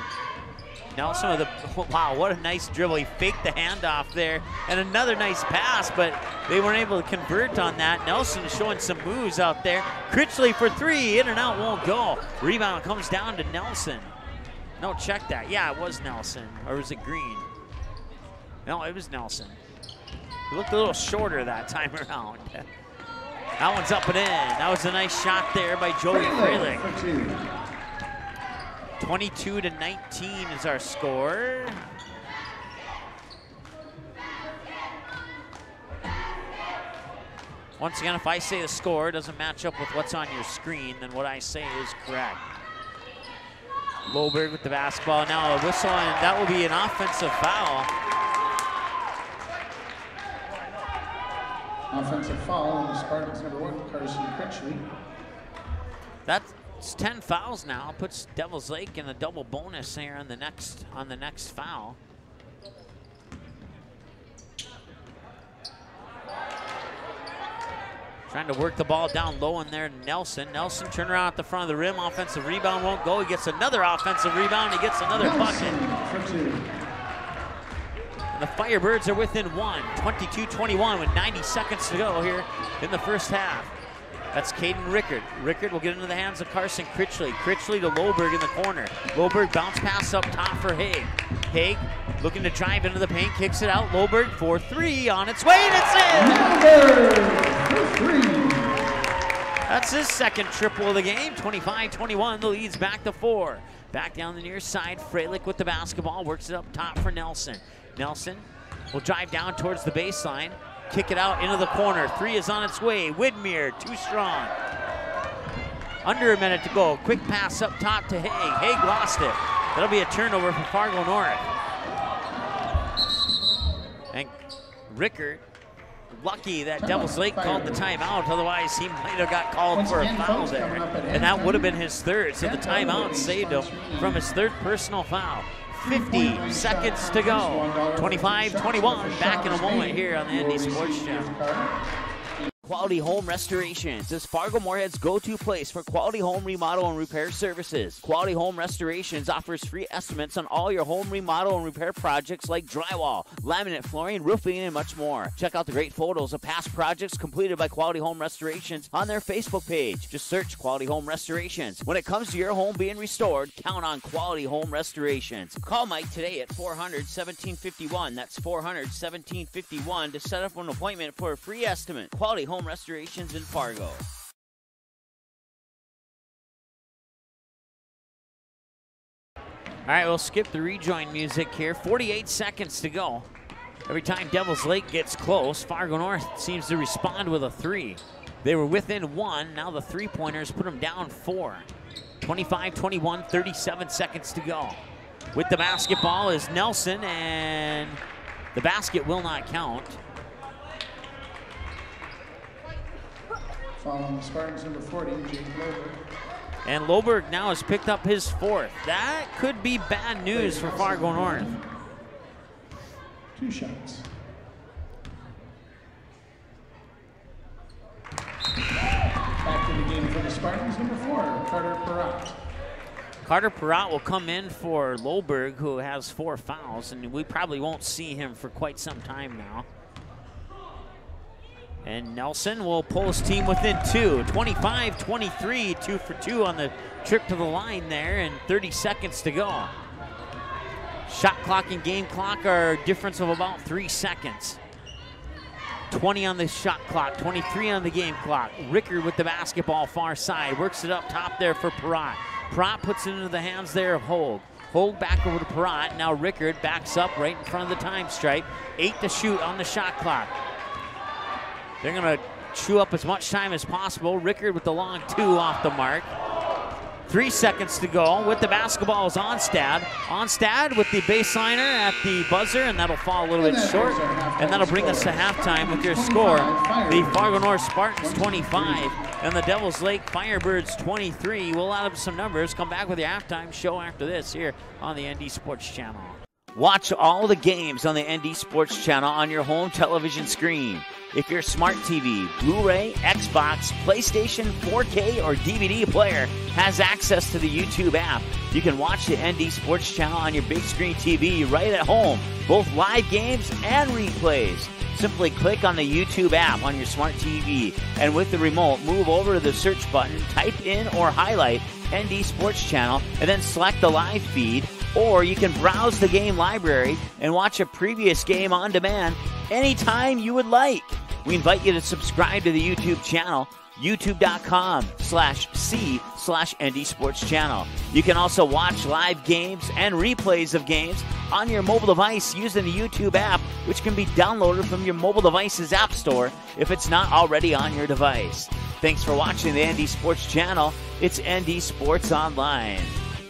Nelson with a, wow, what a nice dribble. He faked the handoff there, and another nice pass, but they weren't able to convert on that. Nelson is showing some moves out there. Critchley for 3, in and out, won't go. Rebound comes down to Nelson. No, check that. Yeah, it was Nelson. Or was it Green? No, it was Nelson. He looked a little shorter that time around. That one's up and in. That was a nice shot there by Joey Fralick. 22-19 is our score. Once again, if I say the score doesn't match up with what's on your screen, then what I say is correct. Loberg with the basketball, now a whistle, and that will be an offensive foul. Offensive foul on the Spartans, number 1, Carson Critchley. That's 10 fouls now. Puts Devils Lake in a double bonus here on the next foul. Trying to work the ball down low in there, Nelson. Nelson turn around at the front of the rim. Offensive rebound won't go. He gets another offensive rebound. He gets another bucket. And the Firebirds are within 1, 22-21 with 90 seconds to go here in the first half. That's Caden Rickert. Rickert will get into the hands of Carson Critchley. Critchley to Loberg in the corner. Loberg bounce pass up top for Hague. Hague looking to drive into the paint, kicks it out. Loberg for 3 on its way, and it's in! Loberg for 3. That's his second triple of the game. 25-21, the lead's back to 4. Back down the near side, Fralick with the basketball, works it up top for Nelson. Nelson will drive down towards the baseline, kick it out into the corner. 3 is on its way. Widmer, too strong. Under a minute to go. Quick pass up top to Hague. Hague lost it. That'll be a turnover for Fargo North. And Rickert, lucky that Devils Lake called the timeout. Otherwise, he might have got called for a foul there. And that would have been his 3rd. So the timeout saved him from his 3rd personal foul. 50 seconds to go. 25-21, back in a moment here on the ND Sports Channel. Quality Home Restorations is Fargo Moorhead's go-to place for quality home remodel and repair services. Quality Home Restorations offers free estimates on all your home remodel and repair projects like drywall, laminate flooring, roofing, and much more. Check out the great photos of past projects completed by Quality Home Restorations on their Facebook page. Just search Quality Home Restorations. When it comes to your home being restored, count on Quality Home Restorations. Call Mike today at 400-1751. That's 400-1751 to set up an appointment for a free estimate. Quality Home Restorations in Fargo. All right, we'll skip the rejoin music here. 48 seconds to go. Every time Devil's Lake gets close, Fargo North seems to respond with a 3. They were within 1. Now the three-pointers put them down 4. 25-21, 37 seconds to go. With the basketball is Nelson, and the basket will not count. Following the Spartans, number 40, Jake Loberg. And Loberg now has picked up his 4th. That could be bad news for Fargo North. 2 shots. Back in the game for the Spartans, number 4, Carter Perrott. Carter Perrott will come in for Loberg, who has 4 fouls, and we probably won't see him for quite some time now. And Nelson will pull his team within 2. 25-23, 2 for 2 on the trip to the line there, and 30 seconds to go. Shot clock and game clock are a difference of about 3 seconds. 20 on the shot clock, 23 on the game clock. Rickard with the basketball far side, works it up top there for Perrott. Perrott puts it into the hands there of Hogue. Hogue back over to Perrott. Now Rickard backs up right in front of the time stripe. 8 to shoot on the shot clock. They're going to chew up as much time as possible. Rickard with the long 2 off the mark. 3 seconds to go. With the basketball is Onstad. Onstad with the baseliner at the buzzer, and that'll fall a little bit short. And that'll bring us to halftime with your score. The Fargo North Spartans 25 and the Devils Lake Firebirds 23. We'll add up some numbers. Come back with your halftime show after this here on the ND Sports Channel. Watch all the games on the ND Sports Channel on your home television screen. If your smart TV, Blu-ray, Xbox, PlayStation, 4K, or DVD player has access to the YouTube app, you can watch the ND Sports Channel on your big screen TV right at home, both live games and replays. Simply click on the YouTube app on your smart TV, and with the remote, move over to the search button, type in or highlight ND Sports Channel, and then select the live feed. Or you can browse the game library and watch a previous game on demand anytime you would like. We invite you to subscribe to the YouTube channel, youtube.com/c/ND Sports Channel. You can also watch live games and replays of games on your mobile device using the YouTube app, which can be downloaded from your mobile device's app store if it's not already on your device. Thanks for watching the ND Sports Channel. It's ND Sports Online.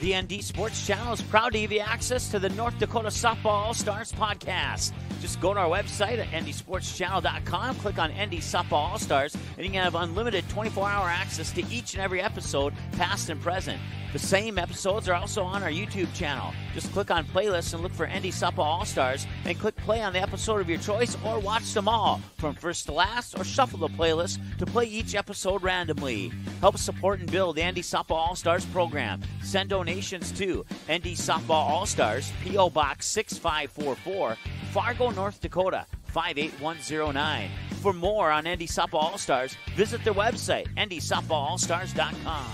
The ND Sports Channel is proud to give you access to the North Dakota Softball All-Stars podcast. Just go to our website at ndsportschannel.com, click on ND Softball All-Stars, and you can have unlimited 24-hour access to each and every episode, past and present. The same episodes are also on our YouTube channel. Just click on playlists and look for ND Softball All-Stars, and click play on the episode of your choice, or watch them all from first to last, or shuffle the playlist to play each episode randomly. Help support and build the ND Softball All-Stars program. Send donations to ND Softball All-Stars, P.O. Box 6544, Fargo, North Dakota 58109. For more on ND Softball All-Stars, visit their website, ndsoftballallstars.com.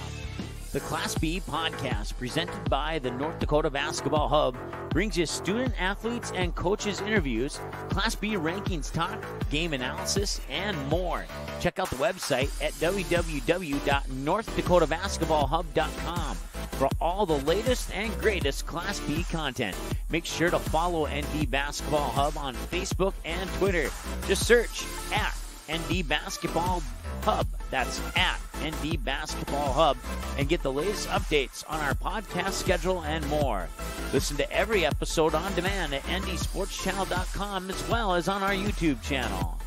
The Class B podcast, presented by the North Dakota Basketball Hub, brings you student athletes and coaches interviews, Class B rankings talk, game analysis, and more. Check out the website at www.northdakotabasketballhub.com for all the latest and greatest Class B content. Make sure to follow ND Basketball Hub on Facebook and Twitter. Just search at ND Basketball Hub. That's at ND Basketball Hub, and get the latest updates on our podcast schedule and more. Listen to every episode on demand at ndsportschannel.com, as well as on our YouTube channel.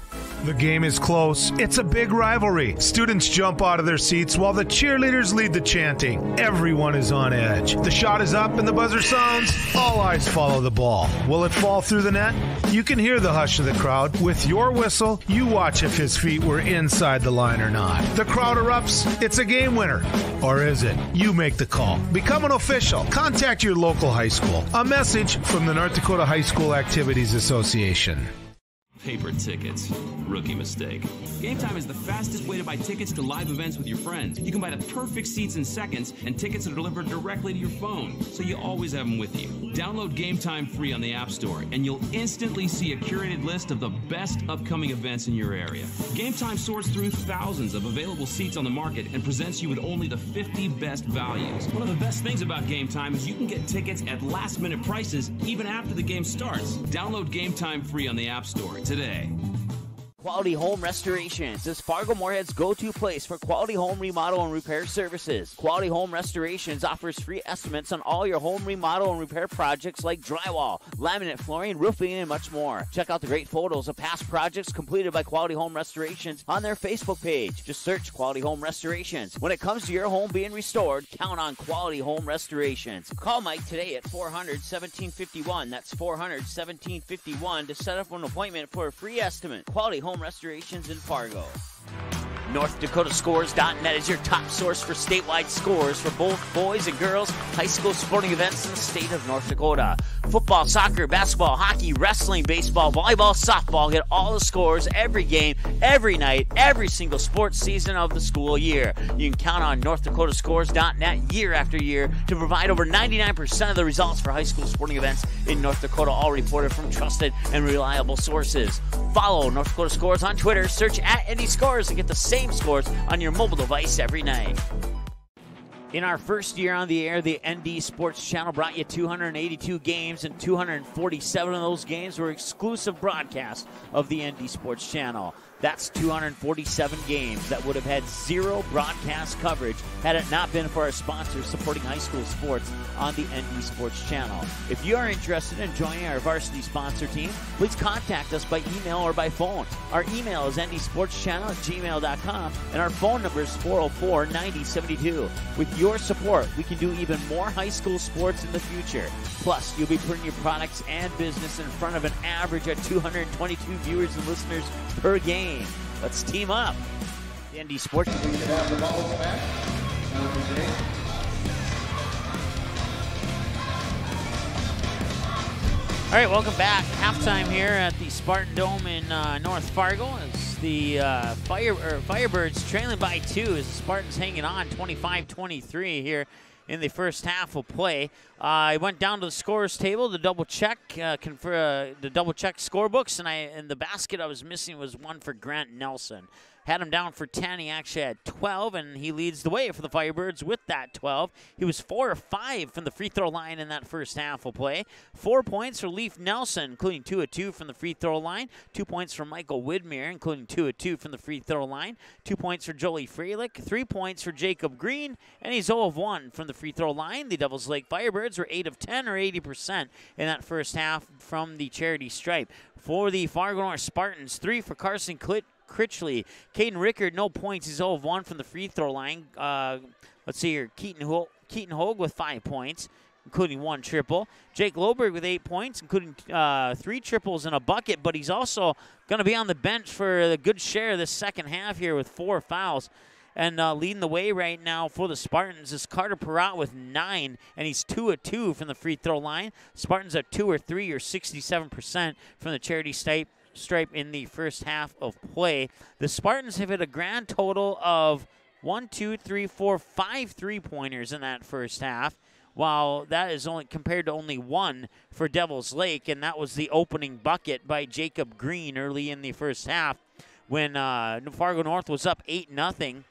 The game is close. It's a big rivalry. Students jump out of their seats while the cheerleaders lead the chanting. Everyone is on edge. The shot is up and the buzzer sounds. All eyes follow the ball. Will it fall through the net? You can hear the hush of the crowd. With your whistle, you watch if his feet were inside the line or not. The crowd erupts. It's a game winner. Or is it? You make the call. Become an official. Contact your local high school. A message from the North Dakota High School Activities Association. Paper tickets. Rookie mistake. Game Time is the fastest way to buy tickets to live events with your friends. You can buy the perfect seats in seconds, and tickets are delivered directly to your phone, so you always have them with you. Download Game Time free on the App Store, and you'll instantly see a curated list of the best upcoming events in your area. Game Time sorts through thousands of available seats on the market and presents you with only the 50 best values. One of the best things about Game Time is you can get tickets at last-minute prices even after the game starts. Download Game Time free on the App Store today. Quality Home Restorations is Fargo Moorhead's go-to place for quality home remodel and repair services. Quality Home Restorations offers free estimates on all your home remodel and repair projects like drywall, laminate flooring, roofing, and much more. Check out the great photos of past projects completed by Quality Home Restorations on their Facebook page. Just search Quality Home Restorations. When it comes to your home being restored, count on Quality Home Restorations. Call Mike today at 400-1751. That's 400-1751 to set up an appointment for a free estimate. Quality Home Restorations in Fargo. NorthDakotaScores.net is your top source for statewide scores for both boys and girls high school sporting events in the state of North Dakota. Football, soccer, basketball, hockey, wrestling, baseball, volleyball, softball. Get all the scores every game, every night, every single sports season of the school year. You can count on NorthDakotaScores.net year after year to provide over 99% of the results for high school sporting events in North Dakota, all reported from trusted and reliable sources. Follow North Dakota Scores on Twitter. Search @NDScores and get the same scores on your mobile device every night. In our first year on the air, the ND Sports Channel brought you 282 games, and 247 of those games were exclusive broadcasts of the ND Sports Channel. That's 247 games that would have had zero broadcast coverage had it not been for our sponsors supporting high school sports on the ND Sports Channel. If you are interested in joining our varsity sponsor team, please contact us by email or by phone. Our email is ndsportschannel@gmail.com, and our phone number is 404-9072. With your support, we can do even more high school sports in the future. Plus, you'll be putting your products and business in front of an average of 222 viewers and listeners per game. Let's team up. The ND Sports. We have the balls back. All right, welcome back. Halftime here at the Spartan Dome in North Fargo as the Firebirds trailing by 2 as the Spartans hanging on 25-23 here in the first half of play. I went down to the scorers table to double check, the double check scorebooks, and the basket I was missing was one for Grant Nelson. Had him down for 10. He actually had 12, and he leads the way for the Firebirds with that 12. He was 4 of 5 from the free throw line in that first half of play. 4 points for Leaf Nelson, including 2 of 2 from the free throw line. 2 points for Michael Widmer, including 2 of 2 from the free throw line. 2 points for Jolie Freilich. 3 points for Jacob Green, and he's 0 of 1 from the free throw line. The Devils Lake Firebirds were 8 of 10, or 80% in that first half from the charity stripe. For the Fargo North Spartans, 3 for Carson Critchley. Caden Rickard, no points. He's 0 of 1 from the free throw line. Let's see here. Keaton Hogue with 5 points, including 1 triple. Jake Loberg with 8 points, including 3 triples and a bucket, but he's also going to be on the bench for a good share of this second half here with 4 fouls. And leading the way right now for the Spartans is Carter Perrott with 9, and he's 2 of 2 from the free throw line. Spartans are 2 or 3, or 67% from the charity stripe in the first half of play. The Spartans have hit a grand total of 5 3-pointers in that first half, while that is only compared to only 1 for Devils Lake, and that was the opening bucket by Jacob Green early in the first half when Fargo North was up 8-0.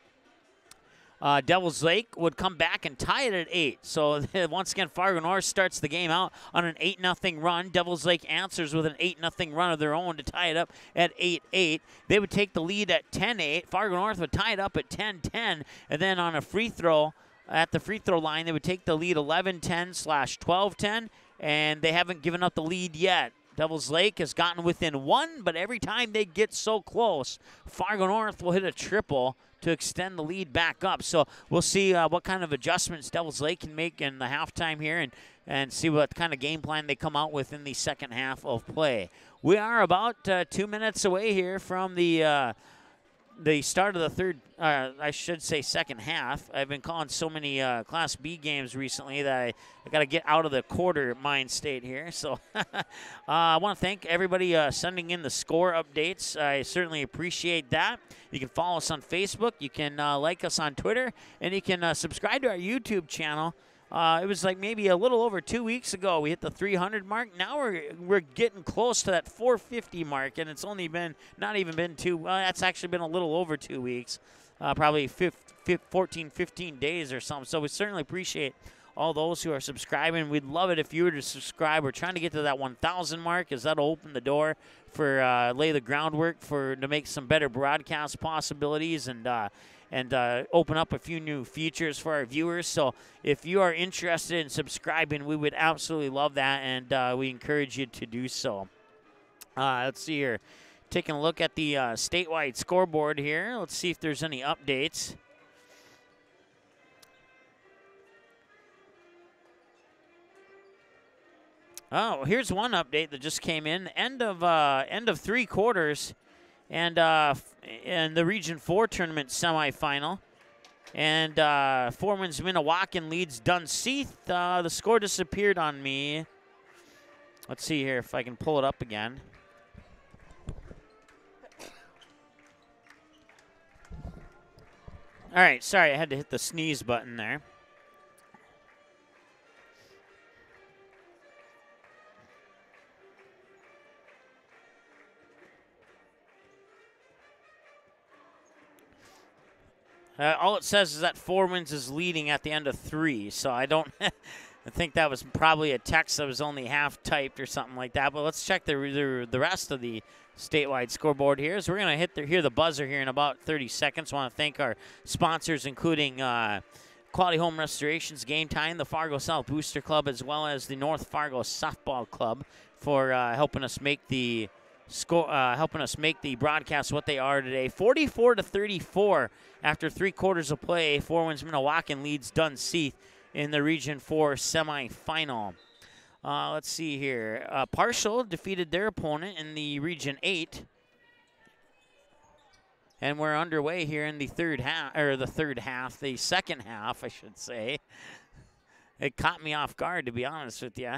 Devils Lake would come back and tie it at 8. So once again, Fargo North starts the game out on an 8-0 run. Devils Lake answers with an 8-0 run of their own to tie it up at 8-8. They would take the lead at 10-8. Fargo North would tie it up at 10-10. And then on a free throw, at the free throw line, they would take the lead 11-10/12-10. And they haven't given up the lead yet. Devils Lake has gotten within 1, but every time they get so close, Fargo North will hit a triple to extend the lead back up. So we'll see what kind of adjustments Devils Lake can make in the halftime here and see what kind of game plan they come out with in the second half of play. We are about 2 minutes away here from the start of the third, I should say second half. I've been calling so many Class B games recently that I got to get out of the quarter mind state here. So I want to thank everybody sending in the score updates. I certainly appreciate that. You can follow us on Facebook. You can like us on Twitter. And you can subscribe to our YouTube channel. It was like maybe a little over 2 weeks ago we hit the 300 mark. Now we're getting close to that 450 mark, and it's only been not even been that's actually been a little over 2 weeks, probably 14, 15 days or something. So we certainly appreciate all those who are subscribing. We'd love it if you were to subscribe. We're trying to get to that 1,000 mark, as that'll open the door for lay the groundwork to make some better broadcast possibilities and open up a few new features for our viewers. So if you are interested in subscribing, we would absolutely love that, and we encourage you to do so. Let's see here. Taking a look at the statewide scoreboard here. Let's see if there's any updates. Oh, here's one update that just came in. End of 3 quarters. And in the Region 4 tournament semifinal. And Foreman's Minnewacan leads Dunseith. The score disappeared on me. Let's see here if I can pull it up again. All right, sorry, I had to hit the sneeze button there. All it says is that Foreman's is leading at the end of 3, so I don't. I think that was probably a text that was only half typed or something like that. But let's check the rest of the statewide scoreboard here. So we're going to hear the buzzer here in about 30 seconds. I want to thank our sponsors, including Quality Home Restorations, Game Time, the Fargo South Booster Club, as well as the North Fargo Softball Club for helping us make the broadcast what they are today. 44-34 after 3 quarters of play. Foreman's Minnewacan leads Dunseith in the Region 4 semifinal. Let's see here. Partial defeated their opponent in the Region 8. And we're underway here in the second half, I should say. It caught me off guard, to be honest with you.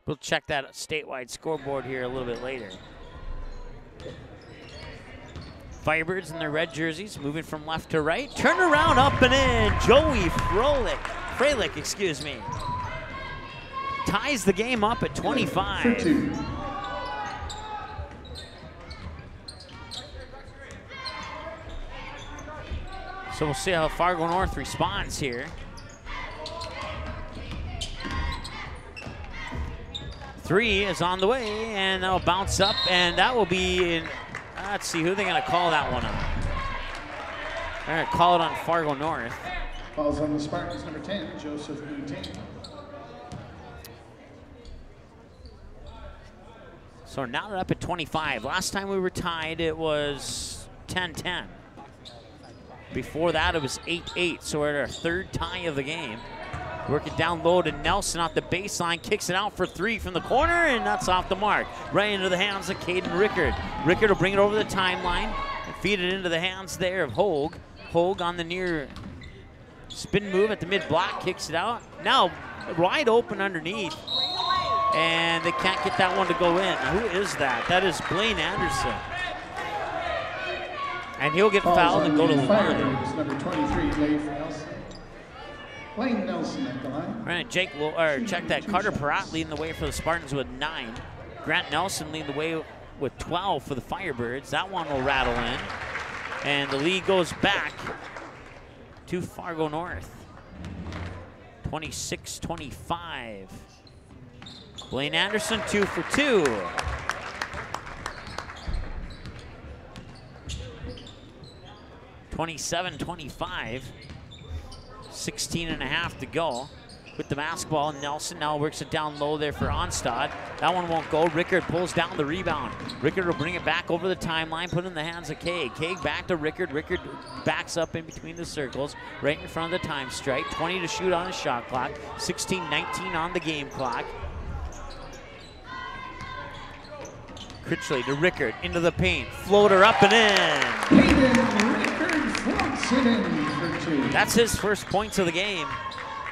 We'll check that statewide scoreboard here a little bit later. Firebirds in their red jerseys, moving from left to right. Turn around, up and in. Joey Freilich, excuse me. Ties the game up at 25. So we'll see how Fargo North responds here. 3 is on the way, and that'll bounce up, and that will be in. Let's see who they're going to call that one on. They're going to call it on Fargo North. Falls on the Spartans, number 10, Joseph Boutin. So now they're up at 25. Last time we were tied, it was 10-10. Before that, it was 8-8, so we're at our 3rd tie of the game. Working down low to Nelson off the baseline, kicks it out for 3 from the corner, and that's off the mark. Right into the hands of Caden Rickard. Rickard will bring it over the timeline and feed it into the hands there of Hogue. Hogue on the near spin move at the mid-block, kicks it out. Now wide open underneath, and they can't get that one to go in. Who is that? That is Blaine Anderson. And he'll get fouled and go to the line. Number 23, Leif Nelson. Blaine Nelson at the line. Right, Jake will check that. Carter Peratt leading the way for the Spartans with 9. Grant Nelson leading the way with 12 for the Firebirds. That one will rattle in. And the lead goes back to Fargo North. 26-25. Blaine Anderson 2 for 2. (27-25). 16 and a half to go. with the basketball. Nelson now works it down low there for Onstad. That one won't go. Rickard pulls down the rebound. Rickard will bring it back over the timeline, put it in the hands of Kaig. Kaig back to Rickard. Rickard backs up in between the circles, right in front of the time strike. 20 to shoot on his shot clock. 16-19 on the game clock. Critchley to Rickard, into the paint. Floater up and in. Rickard floats it in for 2. That's his first points of the game.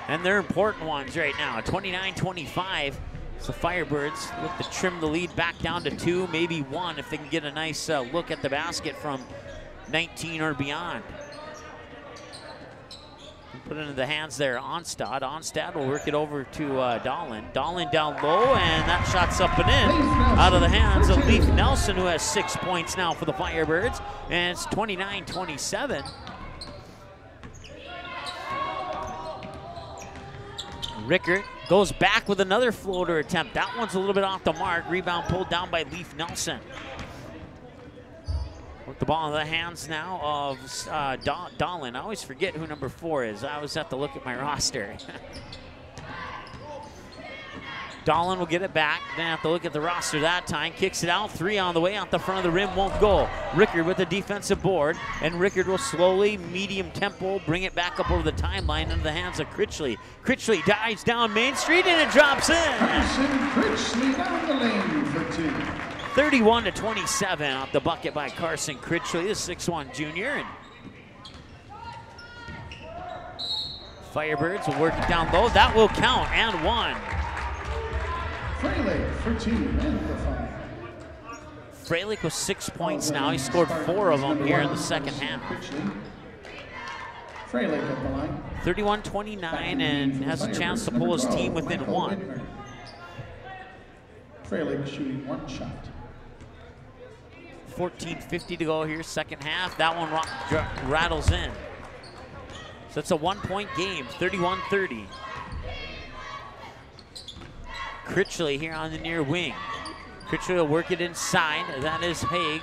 And they're important ones right now. 29-25. So Firebirds look to trim the lead back down to 2, maybe 1 if they can get a nice look at the basket from 19 or beyond. Put it into the hands there, Onstad. Onstad will work it over to Dahlin. Dahlin down low, and that shot's up and in. Out of the hands of Leif Nelson, who has 6 points now for the Firebirds. And it's 29-27. Rickard goes back with another floater attempt. That one's a little bit off the mark. Rebound pulled down by Leif Nelson. With the ball in the hands now of Dahlin. I always forget who number 4 is. I always have to look at my roster. Dahlin will get it back. Then have to look at the roster that time. Kicks it out. 3 on the way. Out the front of the rim. Won't go. Rickard with the defensive board. And Rickard will slowly, medium tempo, bring it back up over the timeline into the hands of Critchley. Critchley dives down Main Street and it drops in. Carson Critchley down the lane for 2. 31-27 off the bucket by Carson Critchley, the 6'1 junior. And Firebirds will work it down low. That will count, and 1. Freilich for 2 and the foul. Freilich with 6 points now. He scored 4 of them here in the second half. Freilich at the line. 31-29 and has a chance to pull his team within 1. Freilich shooting 1 shot. 14:50 to go here, second half. That one rattles in. So it's a 1-point game, 31-30. Critchley here on the near wing. Critchley will work it inside. That is Haig.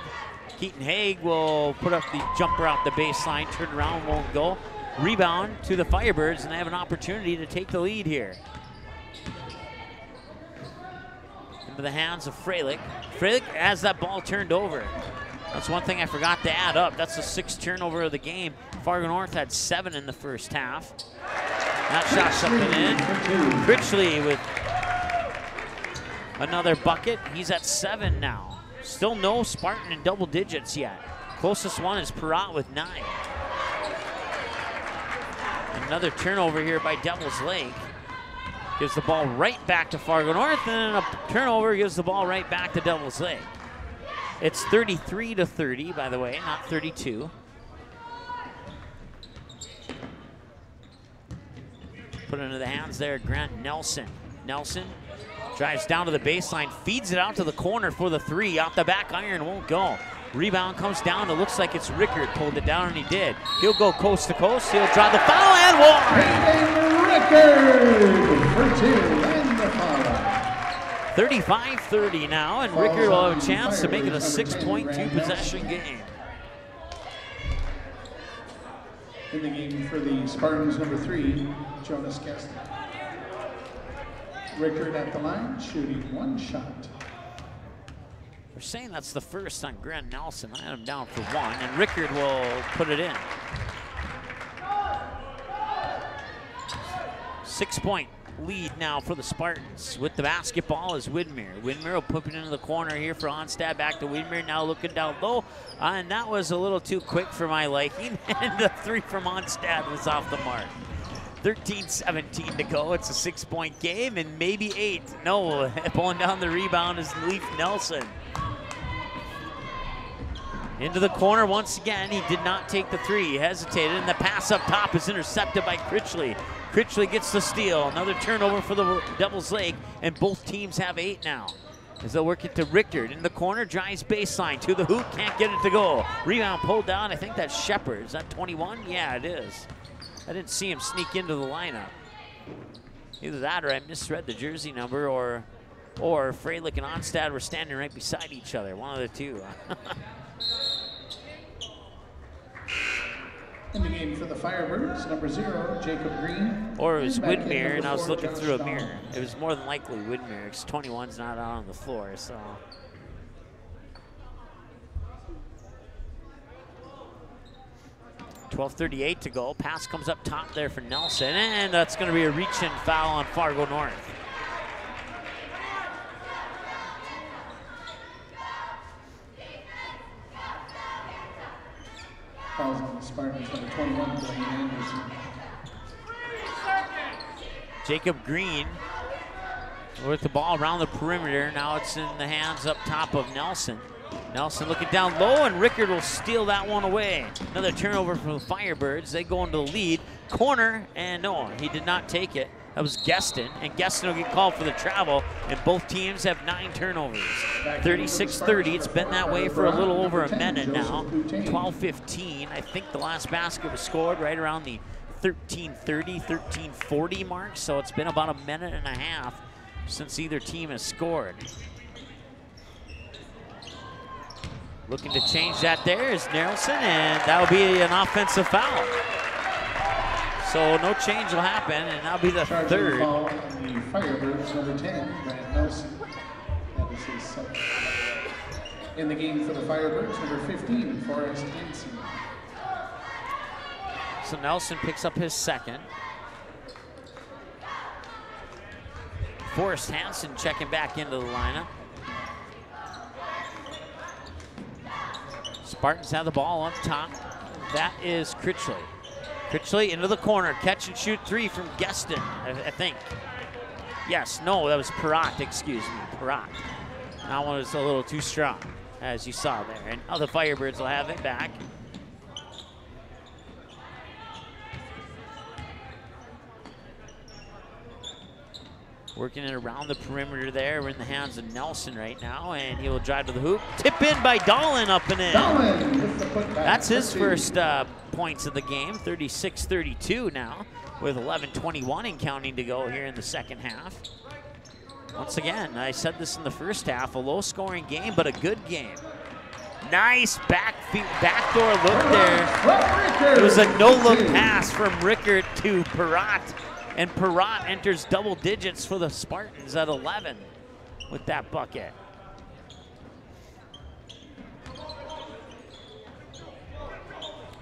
Keaton Haig will put up the jumper out the baseline, turn around, won't go. Rebound to the Firebirds, and they have an opportunity to take the lead here. Into the hands of Freilich. Freilich has that ball turned over. That's one thing I forgot to add up. That's the 6th turnover of the game. Fargo North had 7 in the first half. That shot's up and in. Critchley with another bucket. He's at 7 now. Still no Spartan in double digits yet. Closest one is Perrott with 9. Another turnover here by Devils Lake. Gives the ball right back to Fargo North, and a turnover gives the ball right back to Devils Lake. It's 33-30, by the way, not 32. Put it into the hands there, Grant Nelson. Nelson drives down to the baseline, feeds it out to the corner for the 3. Off the back iron, won't go. Rebound comes down. It looks like it's Rickard pulled it down, and he did. He'll go coast to coast. He'll draw the foul and one. Rickard for 2 and the foul. 35-30 now, and Rickard will have a chance to make it a 6.2 possession game. In the game for the Spartans, number 3, Jonas Guest. Rickard at the line, shooting 1 shot. We're saying that's the first on Grant Nelson. I had him down for 1, and Rickard will put it in. 6-point lead now for the Spartans. With the basketball is Widmer. Widmer will put it into the corner here for Onstad. Back to Widmer, now looking down low. And that was a little too quick for my liking. And the 3 from Onstad was off the mark. 13-17 to go. It's a 6-point game, and maybe 8. No, pulling down the rebound is Leif Nelson. Into the corner once again. He did not take the 3. He hesitated, and the pass up top is intercepted by Critchley. Critchley gets the steal. Another turnover for the Devils Lake, and both teams have 8 now. As they'll work it to Rickard. In the corner, drives baseline to the hoop. Can't get it to go. Rebound pulled down. I think that's Shepard. Is that 21? Yeah, it is. I didn't see him sneak into the lineup. Either that or I misread the jersey number, or Freilich and Onstad were standing right beside each other. One of the two. In the game for the Firebirds, number 0, Jacob Green. Or it was Back in Widmer, number and I was 4, looking Josh through a Dahl. mirror. It was more than likely Widmer, because 21's not out on the floor, so. 12:38 to go. Pass comes up top there for Nelson, and that's going to be a reach-in foul on Fargo North. Fouls on the Spartans, number 21, Blaine Anderson. Jacob Green with the ball around the perimeter. Now it's in the hands up top of Nelson. Nelson looking down low, and Rickard will steal that one away. Another turnover from the Firebirds. They go into the lead. Corner, and no, he did not take it. That was Gueston, and Gueston will get called for the travel, and both teams have 9 turnovers. 36-30, it's been that way for a little over a minute now. 12-15, I think the last basket was scored right around the 13:30, 13:40 mark, so it's been about a minute and a half since either team has scored. Looking to change that there is Nelson, and that will be an offensive foul. So no change will happen, and that'll be the third. Foul on the Firebirds, number 10, Grant Nelson. That is his second. In the game for the Firebirds, number 15, Forrest Hansen. So Nelson picks up his second. Forrest Hansen checking back into the lineup. Spartans have the ball up top. That is Critchley. Critchley into the corner. Catch and shoot 3 from Gueston, I think. Yes, no, that was Perrott, excuse me, Perrott. That one was a little too strong, as you saw there. And now the Firebirds will have it back. Working it around the perimeter there. We're in the hands of Nelson right now, and he will drive to the hoop. Tip in by Dahlin, up and in. Dahlin with the putback. That's his first points of the game, 36-32 now, with 11:21 and counting to go here in the second half. Once again, I said this in the first half, a low-scoring game, but a good game. Nice backdoor look there. It was a no-look pass from Rickard to Perrott. And Perrott enters double digits for the Spartans at 11 with that bucket.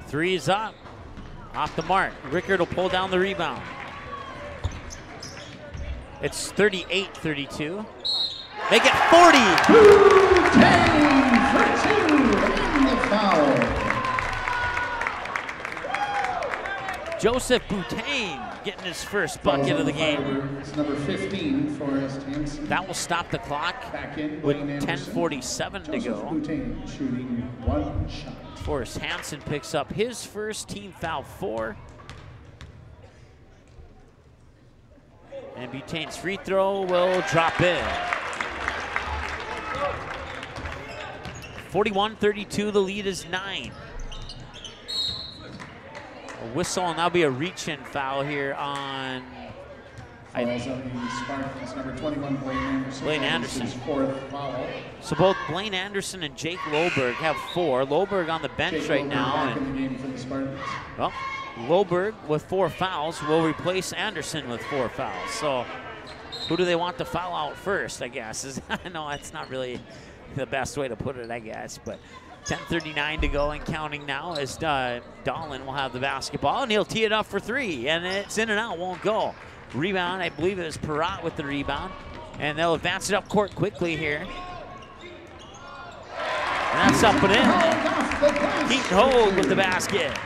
Three is up, off the mark. Rickard will pull down the rebound. It's 38-32. Make it 40. Boutain for 2 and the foul. Joseph Boutain getting his first bucket of the game. It's number 15, Forrest Hansen. That will stop the clock Back in, with Blaine Anderson. 10:47 to Joseph go. Boutain shooting 1 shot. Forrest Hansen picks up his first, team foul 4. And Boutain's free throw will drop in. 41-32, the lead is 9. A whistle, and that'll be a reach-in foul here on Fouls on the Spartans, number 21, Blaine Anderson. Blaine That is Anderson. his 4th foul. So both Blaine Anderson and Jake Loberg have 4. Loberg on the bench Jake right Loberg now. back And, in the game for the Spartans. well, Loberg with 4 fouls will replace Anderson with 4 fouls. So who do they want to foul out first, I guess? No, that's not really the best way to put it, I guess. But 10:39 to go and counting now as Dahlin will have the basketball, and he'll tee it up for 3. And it's in and out, won't go. Rebound, I believe it was Perrott with the rebound. And they'll advance it up court quickly here. And that's up and in. Keaton Hogue with the basket.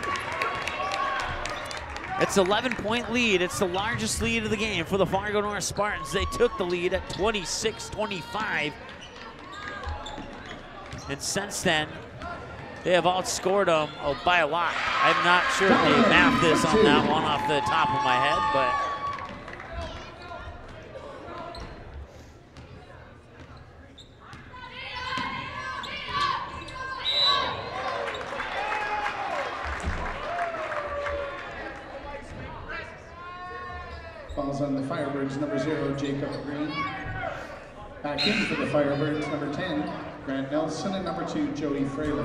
It's an 11-point lead. It's the largest lead of the game for the Fargo North Spartans. They took the lead at 26-25. And since then, they have outscored them by a lot. I'm not sure if they mapped this on that one off the top of my head, but Falls on the Firebirds, number 0, Jacob Green. Back in for the Firebirds, number 10, Grant Nelson, and number 2, Joey Fraley.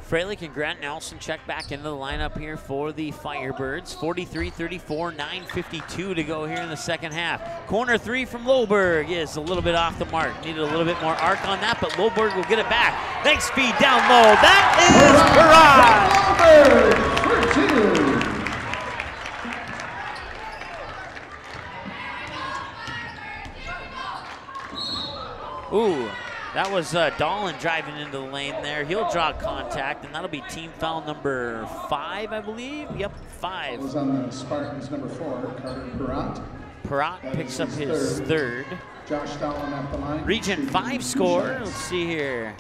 Freilich and Grant Nelson check back into the lineup here for the Firebirds. 43-34, 9:52 to go here in the second half. Corner three from Loberg is a little bit off the mark. Needed a little bit more arc on that, but Loberg will get it back. Nice feed down low. That is Loberg for 2. Ooh, that was Dahlin driving into the lane there. He'll draw contact, and that'll be team foul number 5, I believe. Yep, 5. It was on the Spartans number 4, Carter Perrott. Perrott picks up his third. Josh Dahlin at the line. Region 5 score. Let's see here.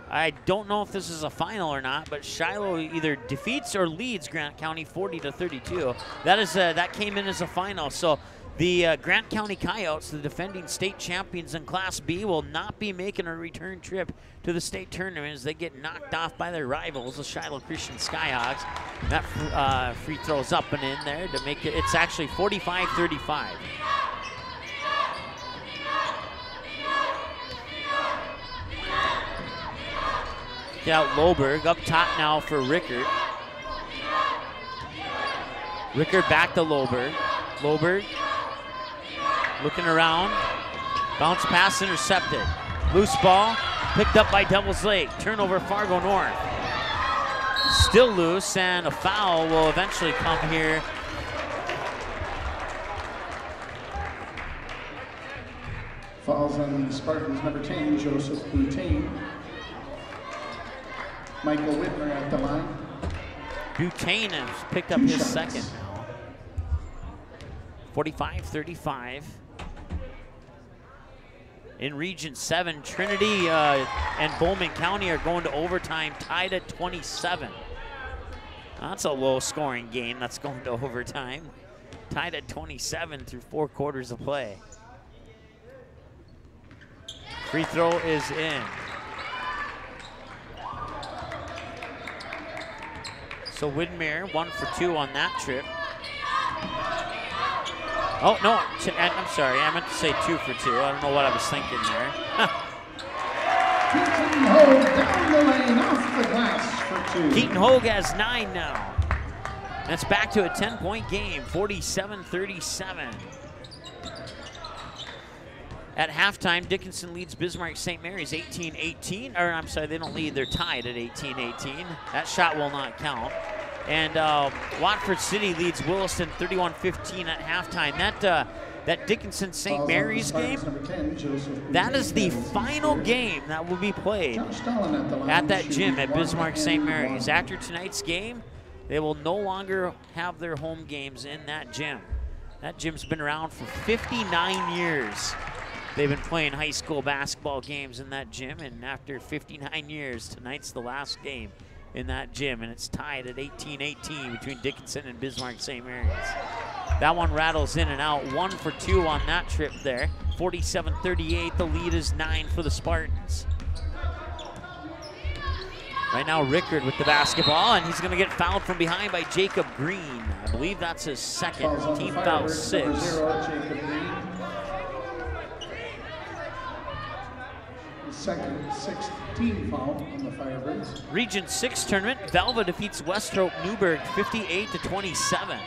I don't know if this is a final or not, but Shiloh either defeats or leads Grant County 40-32. That came in as a final. So the Grant County Coyotes, the defending state champions in Class B, will not be making a return trip to the state tournament as they get knocked off by their rivals, the Shiloh Christian Skyhawks. That free throw's up and in there to make it. It's actually 45-35. Get out Loberg, up top now for Rickard. Rickard back to Loberg. Loberg looking around. Bounce pass intercepted. Loose ball picked up by Devils Lake. Turnover Fargo North. Still loose, and a foul will eventually come here. Falls on the Spartans number 10, Joseph Boutain. Michael Whitmer at the line. Boutain has picked up his second now. 45-35. In Region 7, Trinity and Bowman County are going to overtime, tied at 27. That's a low-scoring game that's going to overtime. Tied at 27 through 4 quarters of play. Free throw is in. So Widmer 1 for 2 on that trip. Oh, no, I'm sorry. I meant to say 2 for 2. I don't know what I was thinking there. Keaton Hogue down the lane off the glass for 2. Keaton Hogue has 9 now. That's back to a 10-point game, 47-37. At halftime, Dickinson leads Bismarck St. Mary's 18-18. Or I'm sorry, they don't lead, they're tied at 18-18. That shot will not count. And Watford City leads Williston 31-15 at halftime. That Dickinson St. Mary's game, that is the final game that will be played at that gym at Bismarck St. Mary's. After tonight's game, they will no longer have their home games in that gym. That gym's been around for 59 years. They've been playing high school basketball games in that gym, and after 59 years, tonight's the last game in that gym, and it's tied at 18-18 between Dickinson and Bismarck St. Mary's. That one rattles in and out. 1 for 2 on that trip there. 47-38, the lead is 9 for the Spartans. Right now, Rickard with the basketball, and he's gonna get fouled from behind by Jacob Green. I believe that's his second, team foul 6. Second, 6th team foul on the Firebirds. Region 6 tournament, Velva defeats Westrope Newburgh 58-27.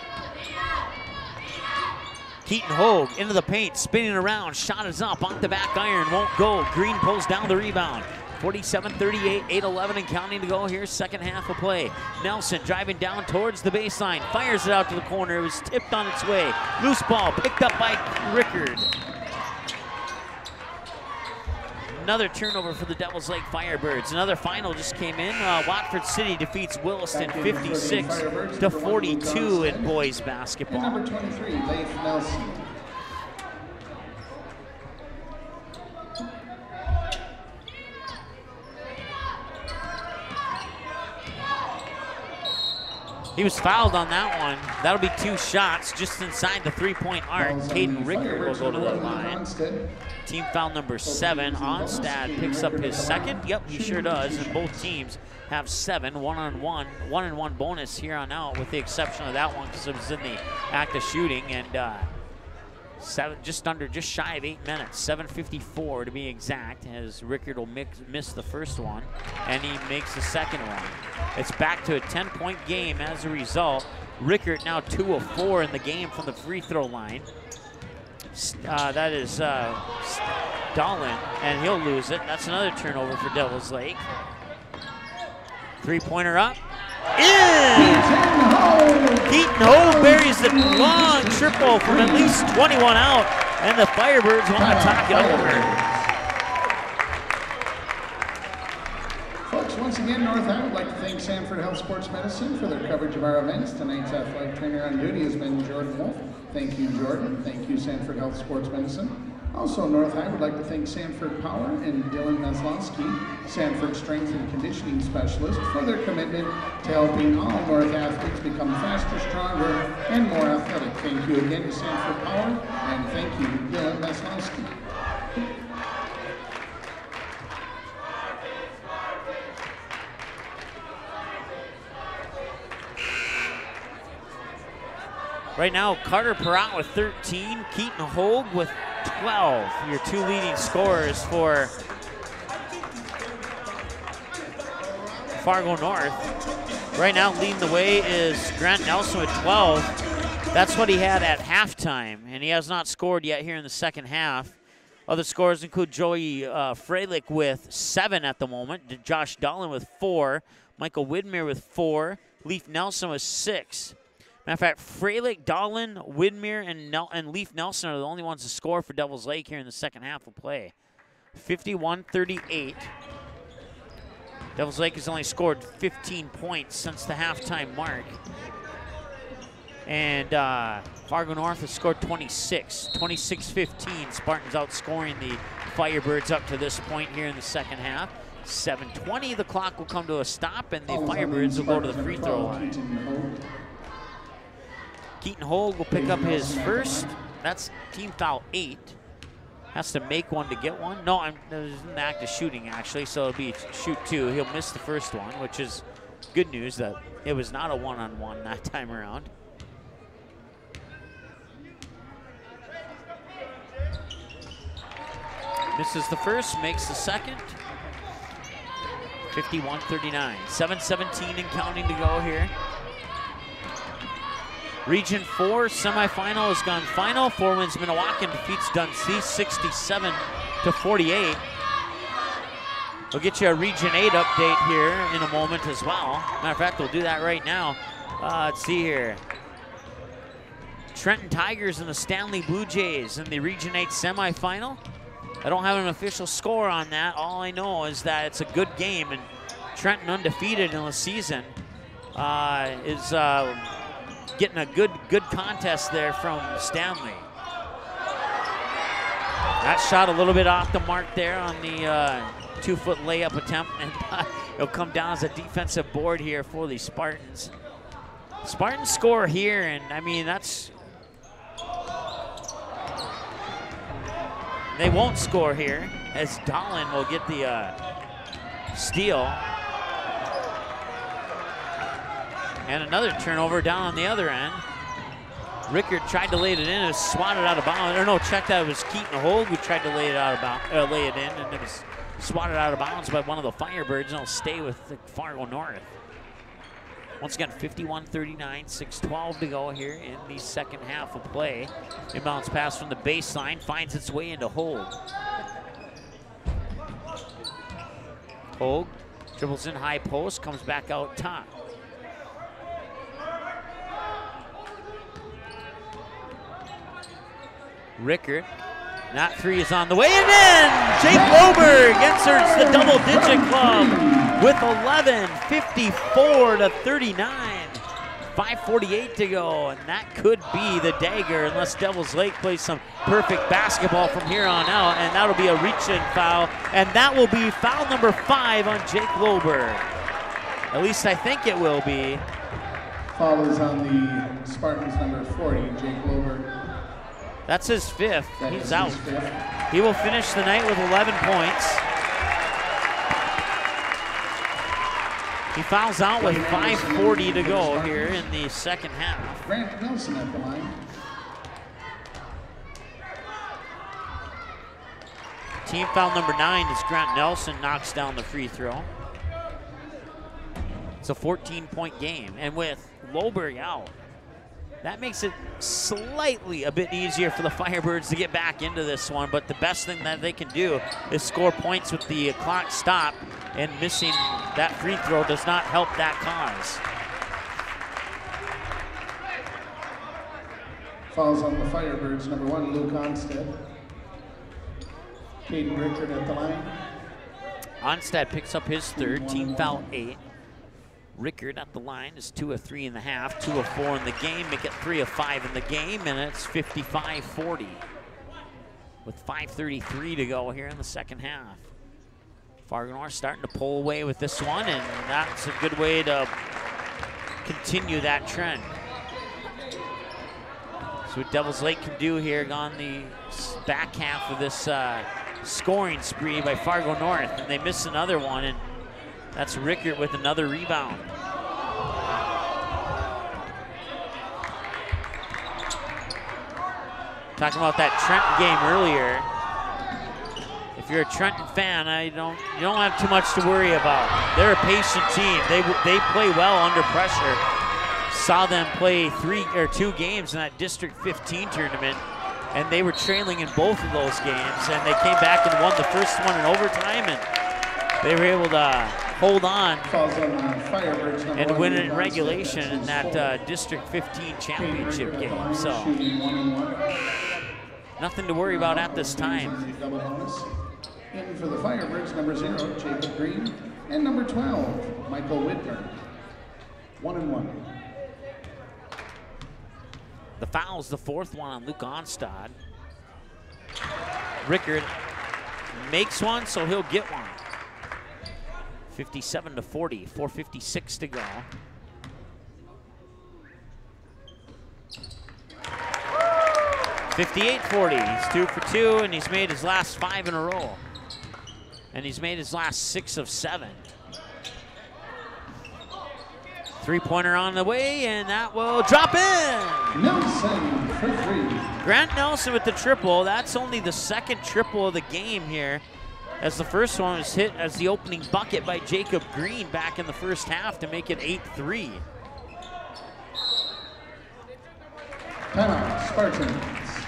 Keaton Hogue into the paint, spinning around, shot is up, off the back iron, won't go. Green pulls down the rebound. 47-38, 8-11 and counting to go here, second half of play. Nelson driving down towards the baseline, fires it out to the corner. It was tipped on its way. Loose ball picked up by Rickard. Another turnover for the Devils Lake Firebirds. Another final just came in. Watford City defeats Williston 56-42 in boys basketball. And number 23, Leif Nelson. He was fouled on that one. That'll be 2 shots just inside the 3-point arc. Caden Rickard will go to the line. Team foul number 7. Onstad picks up his second. Yep, he sure does. And both teams have 7. 1-on-1 bonus here on out, with the exception of that one because it was in the act of shooting. And Just shy of 8 minutes, 7:54 to be exact, as Rickard will miss the first one, and he makes the second one. It's back to a 10-point game as a result. Rickard now 2 of 4 in the game from the free throw line. That is Dahlin, and he'll lose it. That's another turnover for Devils Lake. Three-pointer up. In! Keaton Hogue buries the long triple from at least 21 out, and the Firebirds want to talk it over. Folks, once again, North High would like to thank Sanford Health Sports Medicine for their coverage of our events. Tonight's athletic trainer on duty has been Jordan Wolf. Thank you, Jordan. Thank you, Sanford Health Sports Medicine. Also, North High would like to thank Sanford Power and Dylan Meslowski, Sanford Strength and Conditioning Specialist, for their commitment to helping all North athletes become faster, stronger, and more athletic. Thank you again to Sanford Power, and thank you, Dylan Meslowski. Right now, Carter Perrott with 13, Keaton Hogue with 12, your two leading scorers for Fargo North. Right now, leading the way is Grant Nelson with 12. That's what he had at halftime, and he has not scored yet here in the second half. Other scorers include Joey Freilich with 7 at the moment, Josh Dahlin with 4, Michael Widmer with 4, Leaf Nelson with 6. Matter of fact, Freilich, Dahlin, Widmer, and Leaf Nelson are the only ones to score for Devils Lake here in the second half of play. 51-38. Devils Lake has only scored 15 points since the halftime mark. And Fargo North has scored 26. 26-15. Spartans outscoring the Firebirds up to this point here in the second half. 7:20, the clock will come to a stop, and the Firebirds will go to the free throw line. Keaton Hogue will pick up his first. That's team foul 8. Has to make one to get one. No, there's an act of shooting, actually, so it'll be shoot 2. He'll miss the first one, which is good news that it was not a one-on-one that time around. Misses the first, makes the second. 51-39. 7:17 and counting to go here. Region 4 semifinal has gone final. 4 wins Minnewacan defeats Dunseith 67-48. We'll get you a Region 8 update here in a moment as well. Matter of fact, we'll do that right now. Let's see here. Trenton Tigers and the Stanley Blue Jays in the Region 8 semifinal. I don't have an official score on that. All I know is that it's a good game, and Trenton, undefeated in the season, is getting a good contest there from Stanley. That shot a little bit off the mark there on the 2-foot layup attempt, and it'll come down as a defensive board here for the Spartans. Spartans score here, and I mean, they won't score here, as Dahlin will get the steal. And another turnover down on the other end. Rickard tried to lay it in, it was swatted out of bounds. Or no, check that, it was Keaton Hogue who tried to lay it out of bounds, lay it in, and it was swatted out of bounds by one of the Firebirds, and it'll stay with the Fargo North. Once again, 51-39, 6:12 to go here in the second half of play. Inbounds pass from the baseline finds its way into Hogue. Hogue dribbles in high post, comes back out top. Rickard, that 3 is on the way, and then Jake Loberg inserts the double-digit club with 11, 54-39. 5:48 to go, and that could be the dagger unless Devils Lake plays some perfect basketball from here on out, and that'll be a reach-in foul, and that will be foul number 5 on Jake Loberg. At least I think it will be. Foul is on the Spartans number 40, Jake Loberg. That's his 5th. He's out. He will finish the night with 11 points. He fouls out with 5:40 to go here in the second half. Grant Nelson at the line. Team foul number 9 as Grant Nelson knocks down the free throw. It's a 14-point game, and with Lowberry out, that makes it slightly a bit easier for the Firebirds to get back into this one, but the best thing that they can do is score points with the clock stopped, and missing that free throw does not help that cause. Fouls on the Firebirds. Number 1, Luke Onstead. Caden Rickard at the line. Onstead picks up his third, team foul 8. Rickard at the line is 2 of 3 in the half, 2 of 4 in the game, make it 3 of 5 in the game, and it's 55-40 with 5:33 to go here in the second half. Fargo North starting to pull away with this one, and that's a good way to continue that trend. So what Devils Lake can do here on the back half of this scoring spree by Fargo North, and they miss another one, and that's Rickert with another rebound. Talking about that Trenton game earlier. If you're a Trenton fan, you don't have too much to worry about. They're a patient team. They play well under pressure. Saw them play 2 games in that District 15 tournament, and they were trailing in both of those games, and they came back and won the first one in overtime, and they were able to hold on and win it in regulation in that District 15 championship game. So nothing to worry about at this time. In for the Firebirds, number 0, Jacob Green, and number 12, Michael Whitner. 1-1. The foul's the 4th one on Luke Onstad. Rickard makes one, so he'll get one. 57-40, 4:56 to go. $58-40, he's 2 for 2, and he's made his last 5 in a row. And he's made his last 6 of 7. Three-pointer on the way, and that will drop in. Nelson for 3. Grant Nelson with the triple. That's only the second triple of the game here, as the first one was hit as the opening bucket by Jacob Green back in the first half to make it 8-3. Timeout, Spartans.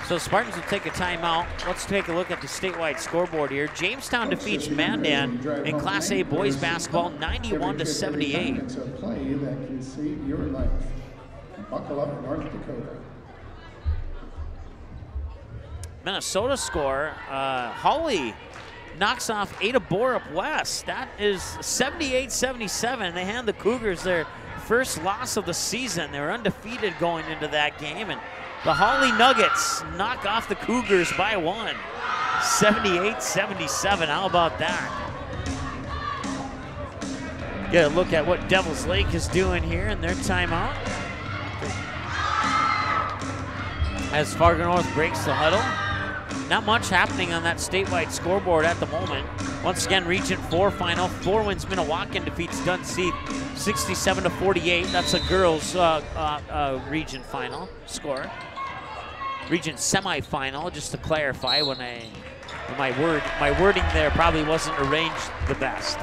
So Spartans will take a timeout. Let's take a look at the statewide scoreboard here. Jamestown defeats Mandan in Class A boys basketball 91-78. It's a play that can save your life. Buckle up, North Dakota. Minnesota score, Hawley knocks off Ada Borup West. That is 78-77. They hand the Cougars their first loss of the season. They were undefeated going into that game, and the Hawley Nuggets knock off the Cougars by 1. 78-77, how about that? Get a look at what Devils Lake is doing here in their timeout. As Fargo North breaks the huddle. Not much happening on that statewide scoreboard at the moment. Once again, Region 4 final. 4 wins Minnewacan defeats Dunseith 67-48. That's a girls' region final score. Region semifinal, just to clarify, when my wording there probably wasn't arranged the best.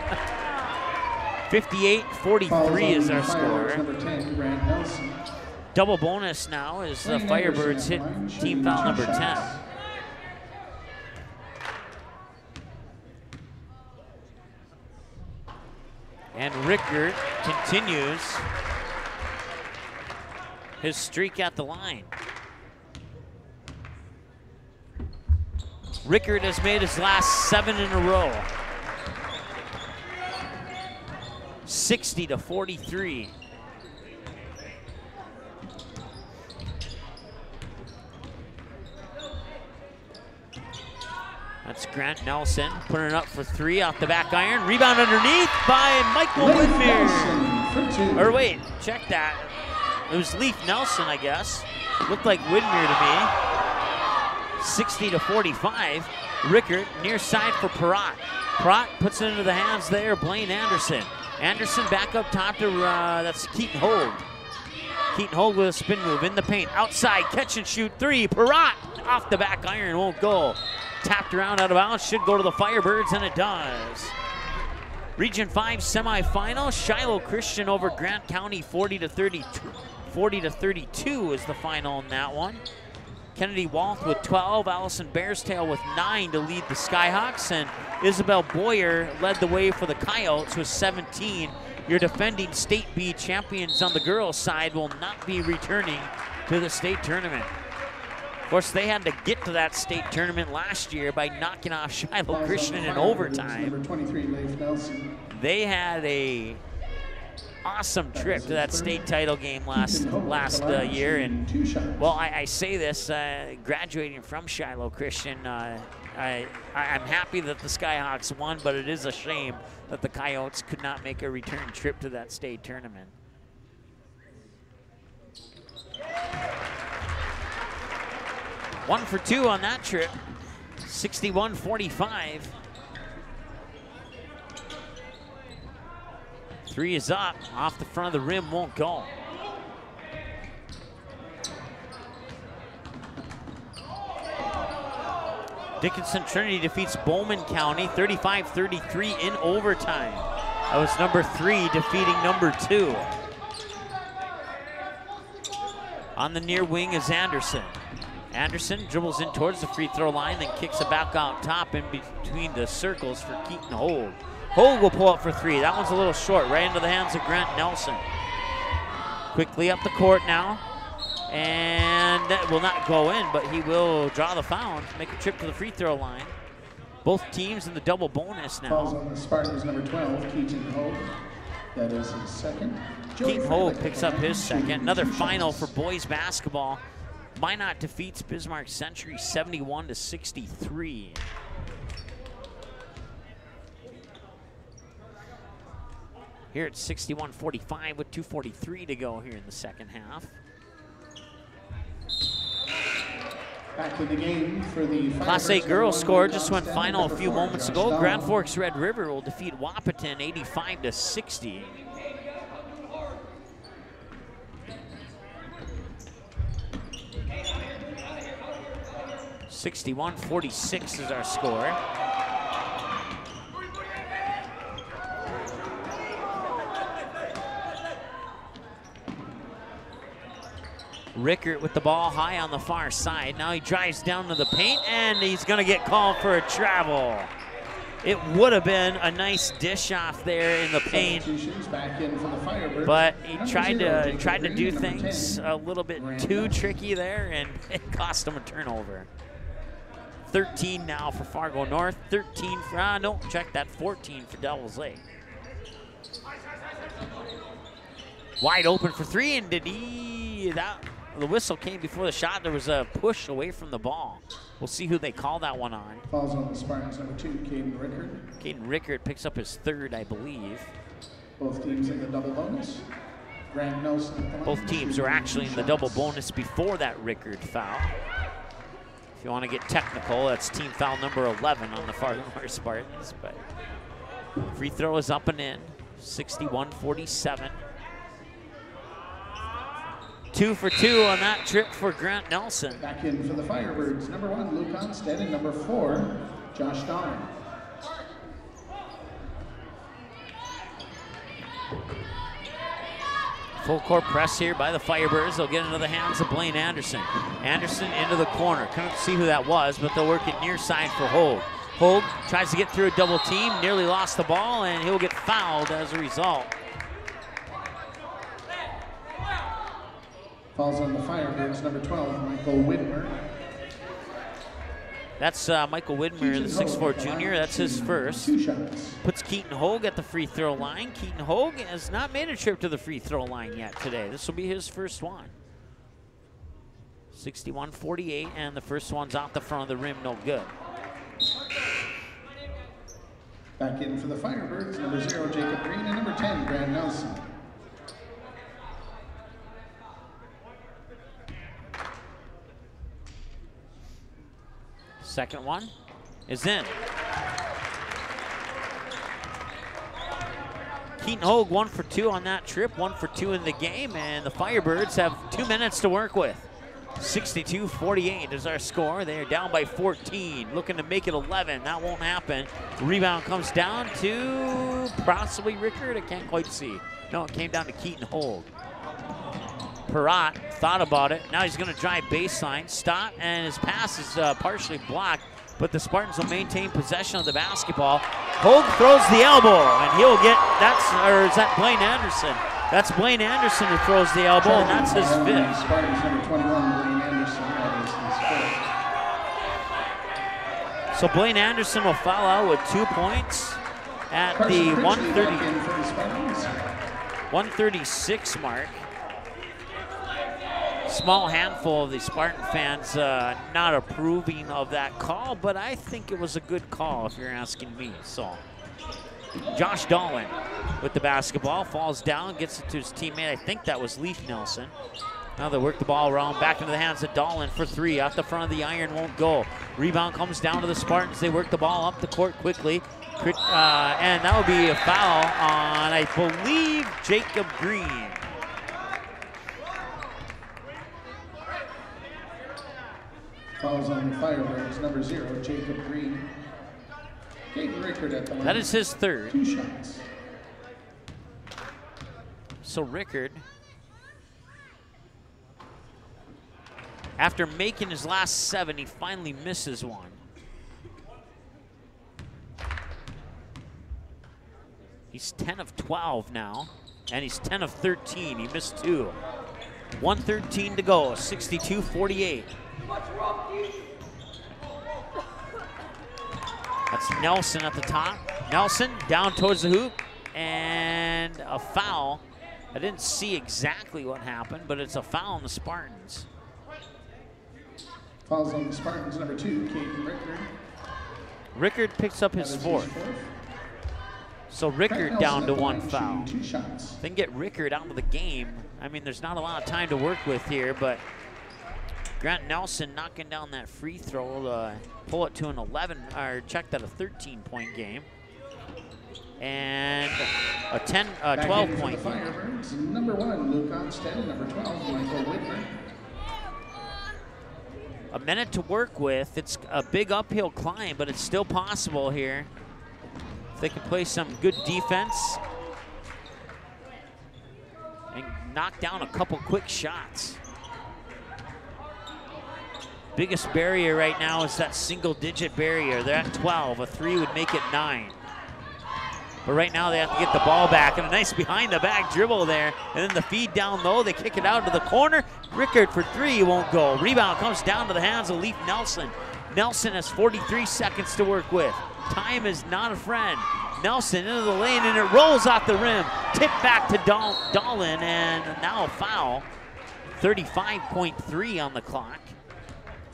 58-43 is our score. Number 10, Grant Nelson. Double bonus now as the Firebirds hit team foul number 10. And Rickert continues his streak at the line. Rickert has made his last 7 in a row. 60-43. That's Grant Nelson putting it up for 3 off the back iron. Rebound underneath by Michael Whitmer. Or wait, check that. It was Leaf Nelson, I guess. Looked like Whitmer to me. 60-45. Rickert near side for Perrott. Perrott puts it into the hands there, Blaine Anderson. Anderson back up top to, that's Keaton Hogue. Keaton Hogue with a spin move in the paint. Outside, catch and shoot 3. Perrott off the back iron, won't go. tapped around out of bounds, should go to the Firebirds, and it does. Region 5 semifinal, Shiloh Christian over Grant County 40-32 is the final in that one. Kennedy Walth with 12, Allison Bearstail with 9 to lead the Skyhawks, and Isabel Boyer led the way for the Coyotes with 17. Your defending State B champions on the girls' side will not be returning to the state tournament. Of course, they had to get to that state tournament last year by knocking off Shiloh Christian in overtime. Number 23, Leif Nelson. They had a awesome trip to that state title game last year, and well, I say this, graduating from Shiloh Christian, I'm happy that the Skyhawks won, but it is a shame that the Coyotes could not make a return trip to that state tournament. One for two on that trip, 61-45. Three is up, off the front of the rim, won't go. Dickinson Trinity defeats Bowman County 35-33 in overtime. That was number 3 defeating number 2. On the near wing is Anderson. Anderson dribbles in towards the free throw line, then kicks it back out top in between the circles for Keaton Hogue. Hogue will pull up for 3. That one's a little short, right into the hands of Grant Nelson. Quickly up the court now, and that will not go in, but he will draw the foul and make a trip to the free throw line. Both teams in the double bonus now. Falls on the Spartans, number 12, Keaton Hogue. That is his second. Keaton Hogue picks up his second. Another final for boys basketball. Minot defeats Bismarck Century 71-63. Here it's 61-45 with 2:43 to go here in the second half. Back in the game for the Class A girls score just went final a few moments ago. Grand Forks Red River will defeat Wahpeton 85-60. (61-46) is our score. Rickert with the ball high on the far side. Now he drives down to the paint, and he's going to get called for a travel. It would have been a nice dish off there in the paint, but he tried to do things a little bit too tricky there, and it cost him a turnover. 13 now for Fargo North, 13 for, no, check that, 14 for Devils Lake. Wide open for 3, and the whistle came before the shot. There was a push away from the ball. We'll see who they call that one on. Falls on the Spartans, number 2, Caden Rickert. Caden Rickert picks up his 3rd, I believe. Both teams in the double bonus. Grant Nelson. Both teams are actually in the double bonus before that Rickert foul. If you want to get technical, that's team foul number 11 on the Fargo North Spartans. But free throw is up and in, 61-47. 2 for 2 on that trip for Grant Nelson. Back in for the Firebirds, number 1, Luke Onstead, and number 4, Josh Dahmer. Full court press here by the Firebirds. They'll get into the hands of Blaine Anderson. Anderson into the corner. Couldn't see who that was, but they'll work it near side for Hogue. Hogue tries to get through a double team, nearly lost the ball, and he'll get fouled as a result. Falls on the Firebirds, number 12, Michael Widmer. That's Michael Widmer, the 6'4" junior. That's his first. 2 shots. Puts Keaton Hogue at the free throw line. Keaton Hogue has not made a trip to the free throw line yet today. This will be his first one. 61-48, and the first one's off the front of the rim, no good. Back in for the Firebirds, number 0, Jacob Green, and number 10, Grant Nelson. Second one is in. Keaton Hogue 1 for 2 on that trip, 1 for 2 in the game, and the Firebirds have 2 minutes to work with. 62-48 is our score. They are down by 14, looking to make it 11. That won't happen. Rebound comes down to possibly Rickard. I can't quite see. No, it came down to Keaton Hold. Perrott thought about it. Now he's going to drive baseline, stop, and his pass is partially blocked, but the Spartans will maintain possession of the basketball. Hogue throws the elbow, and he'll get, or is that Blaine Anderson? That's Blaine Anderson who throws the elbow, and that's his fifth. Spartans number 21, Blaine Anderson, that is his fifth. So Blaine Anderson will foul out with 2 points at the 136 mark. Small handful of the Spartan fans not approving of that call, but I think it was a good call if you're asking me. So Josh Dolan with the basketball, falls down, gets it to his teammate. I think that was Leaf Nelson. Now they work the ball around, back into the hands of Dolan for three. Off the front of the iron, won't go. Rebound comes down to the Spartans. They work the ball up the court quickly. And that would be a foul on, I believe, Jacob Green. Fouls on the Firebirds, number 0, Jacob Green. Caden Rickard at the line. That is his third. 2 shots. So Rickard, after making his last 7, he finally misses one. He's 10 of 12 now, and he's 10 of 13. He missed 2. 1:13 to go, 62-48. That's Nelson at the top. Nelson down towards the hoop, and a foul. I didn't see exactly what happened, but it's a foul on the Spartans. Fouls on the Spartans, number 2, Caden Rickard. Rickard picks up his fourth. So Rickard down to 1 foul. 2 shots. Then get Rickard out of the game. I mean, there's not a lot of time to work with here, but Grant Nelson knocking down that free throw to pull it to an 11, or check that a 13-point game. And a 12-point game. Number 1, Luke Onstead, number 12, Michael Whitmer. A minute to work with. It's a big uphill climb, but it's still possible here. If they can play some good defense and knock down a couple quick shots. Biggest barrier right now is that single-digit barrier. They're at 12. A 3 would make it 9. But right now they have to get the ball back, and a nice behind-the-back dribble there. And then the feed down low. They kick it out to the corner. Rickard for 3 won't go. Rebound comes down to the hands of Leaf Nelson. Nelson has 43 seconds to work with. Time is not a friend. Nelson into the lane, and it rolls off the rim. Tip back to Dolan, and now a foul. 35.3 on the clock.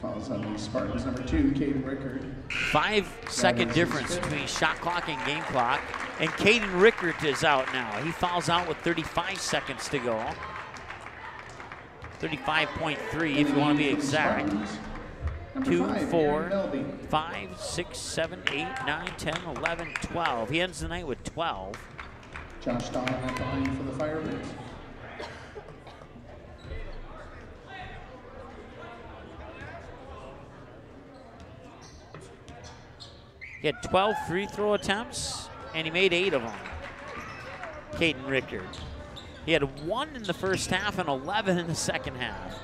Fouls on the Spartans, number 2, Caden Rickard. 5-second difference between shot clock and game clock. And Caden Rickard is out now. He fouls out with 35 seconds to go. 35.3 if you want to be exact. 2, 4, 5, 6, 7, 8, 9, 10, 11, 12. He ends the night with 12. Josh Dolan at the line for the Firebirds. He had 12 free throw attempts, and he made 8 of them. Caden Rickard. He had 1 in the first half and 11 in the second half.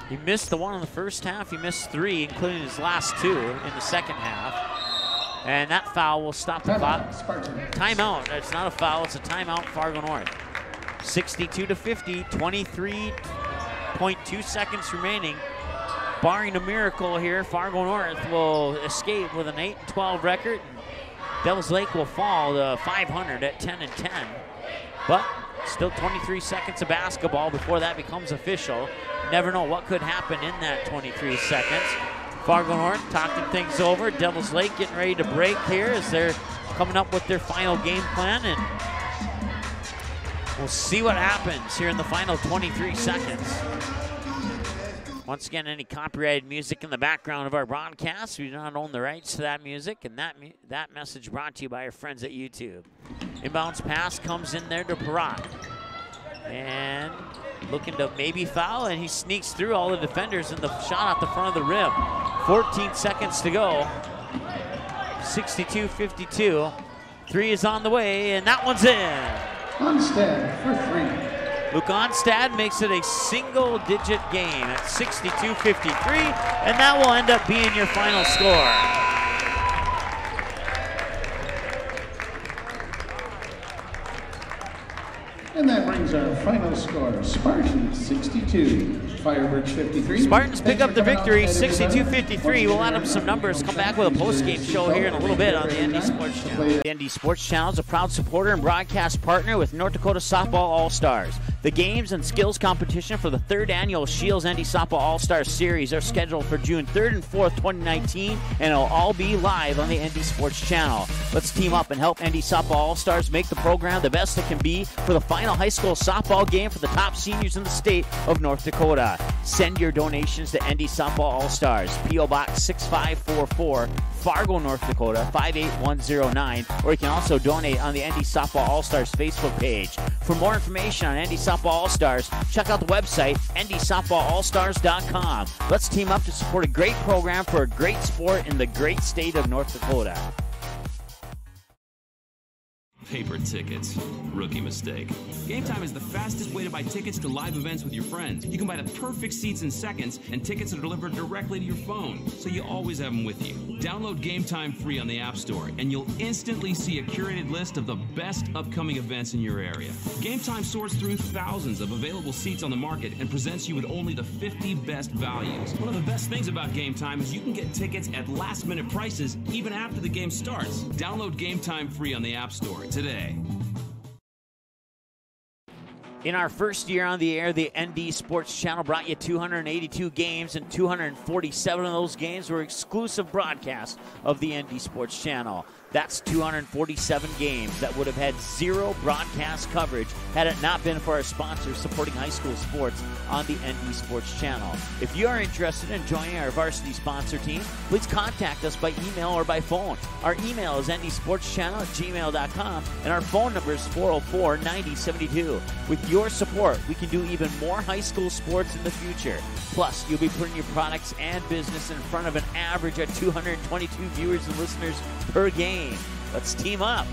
He missed the 1 in the first half. He missed 3, including his last 2 in the second half. And that foul will stop the clock. Timeout. It's not a foul. It's a timeout, Fargo North. 62-50, 23.2 seconds remaining. Barring a miracle here, Fargo North will escape with an 8-12 record. Devils Lake will fall to 500 at 10-10. But still 23 seconds of basketball before that becomes official. Never know what could happen in that 23 seconds. Fargo North talking things over. Devils Lake getting ready to break here as they're coming up with their final game plan. And we'll see what happens here in the final 23 seconds. Once again, any copyrighted music in the background of our broadcast, we do not own the rights to that music, and that message brought to you by our friends at YouTube. Inbounds pass comes in there to Perrott. And looking to maybe foul, and he sneaks through all the defenders in the shot at the front of the rim. 14 seconds to go. 62-52. Three is on the way, and that one's in. Onstad for three. Luke Onstad makes it a single-digit game at 62-53, and that will end up being your final score. And that brings our final score. Spartans 62, Firebirds 53. Spartans pick up the victory, 62-53. We'll add up some numbers, come back with a post-game show here in a little bit on the ND Sports Channel. The ND Sports Channel is a proud supporter and broadcast partner with North Dakota Softball All-Stars. The games and skills competition for the third annual Shields ND Softball All-Stars Series are scheduled for June 3rd and 4th, 2019, and it'll all be live on the ND Sports Channel. Let's team up and help ND Softball All-Stars make the program the best it can be for the final high school softball game for the top seniors in the state of North Dakota. Send your donations to ND Softball All-Stars, P.O. Box 6544, Fargo, North Dakota 58109, or you can also donate on the ND Softball All-Stars Facebook page. For more information on ND Softball All-Stars, check out the website ndsoftballallstars.com. Let's team up to support a great program for a great sport in the great state of North Dakota. Paper tickets. Rookie mistake. Game Time is the fastest way to buy tickets to live events with your friends. You can buy the perfect seats in seconds, and tickets are delivered directly to your phone, so you always have them with you. Download Game Time free on the App Store, and you'll instantly see a curated list of the best upcoming events in your area. Game Time sorts through thousands of available seats on the market and presents you with only the 50 best values. One of the best things about Game Time is you can get tickets at last-minute prices even after the game starts. Download Game Time free on the App Store today. In our first year on the air, the ND Sports Channel brought you 282 games, and 247 of those games were exclusive broadcasts of the ND Sports Channel. That's 247 games that would have had zero broadcast coverage had it not been for our sponsors supporting high school sports on the ND Sports Channel. If you are interested in joining our varsity sponsor team, please contact us by email or by phone. Our email is ndsportschannel@gmail.com, and our phone number is 404-9072. With your support, we can do even more high school sports in the future. Plus, you'll be putting your products and business in front of an average of 222 viewers and listeners per game. Let's team up.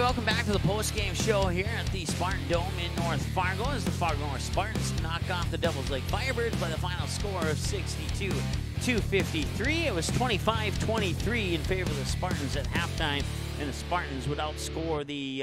welcome back to the post-game show here at the Spartan Dome in North Fargo as the Fargo North Spartans knock off the Devils Lake Firebirds by the final score of 62-53. It was 25-23 in favor of the Spartans at halftime, and the Spartans would outscore the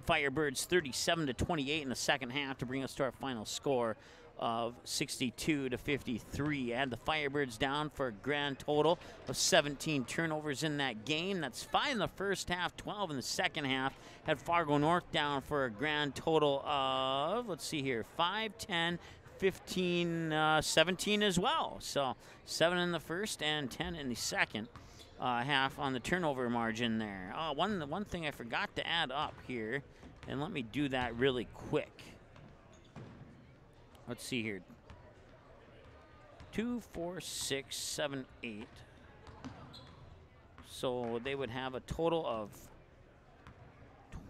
Firebirds 37-28 in the second half to bring us to our final score of 62-53. Had the Firebirds down for a grand total of 17 turnovers in that game. That's 5 in the first half, 12 in the second half. Had Fargo North down for a grand total of, let's see here, 5, 10, 15, 17 as well. So 7 in the first and 10 in the second half on the turnover margin there. One thing I forgot to add up here, and let me do that really quick. Let's see here. 2, 4, 6, 7, 8. So they would have a total of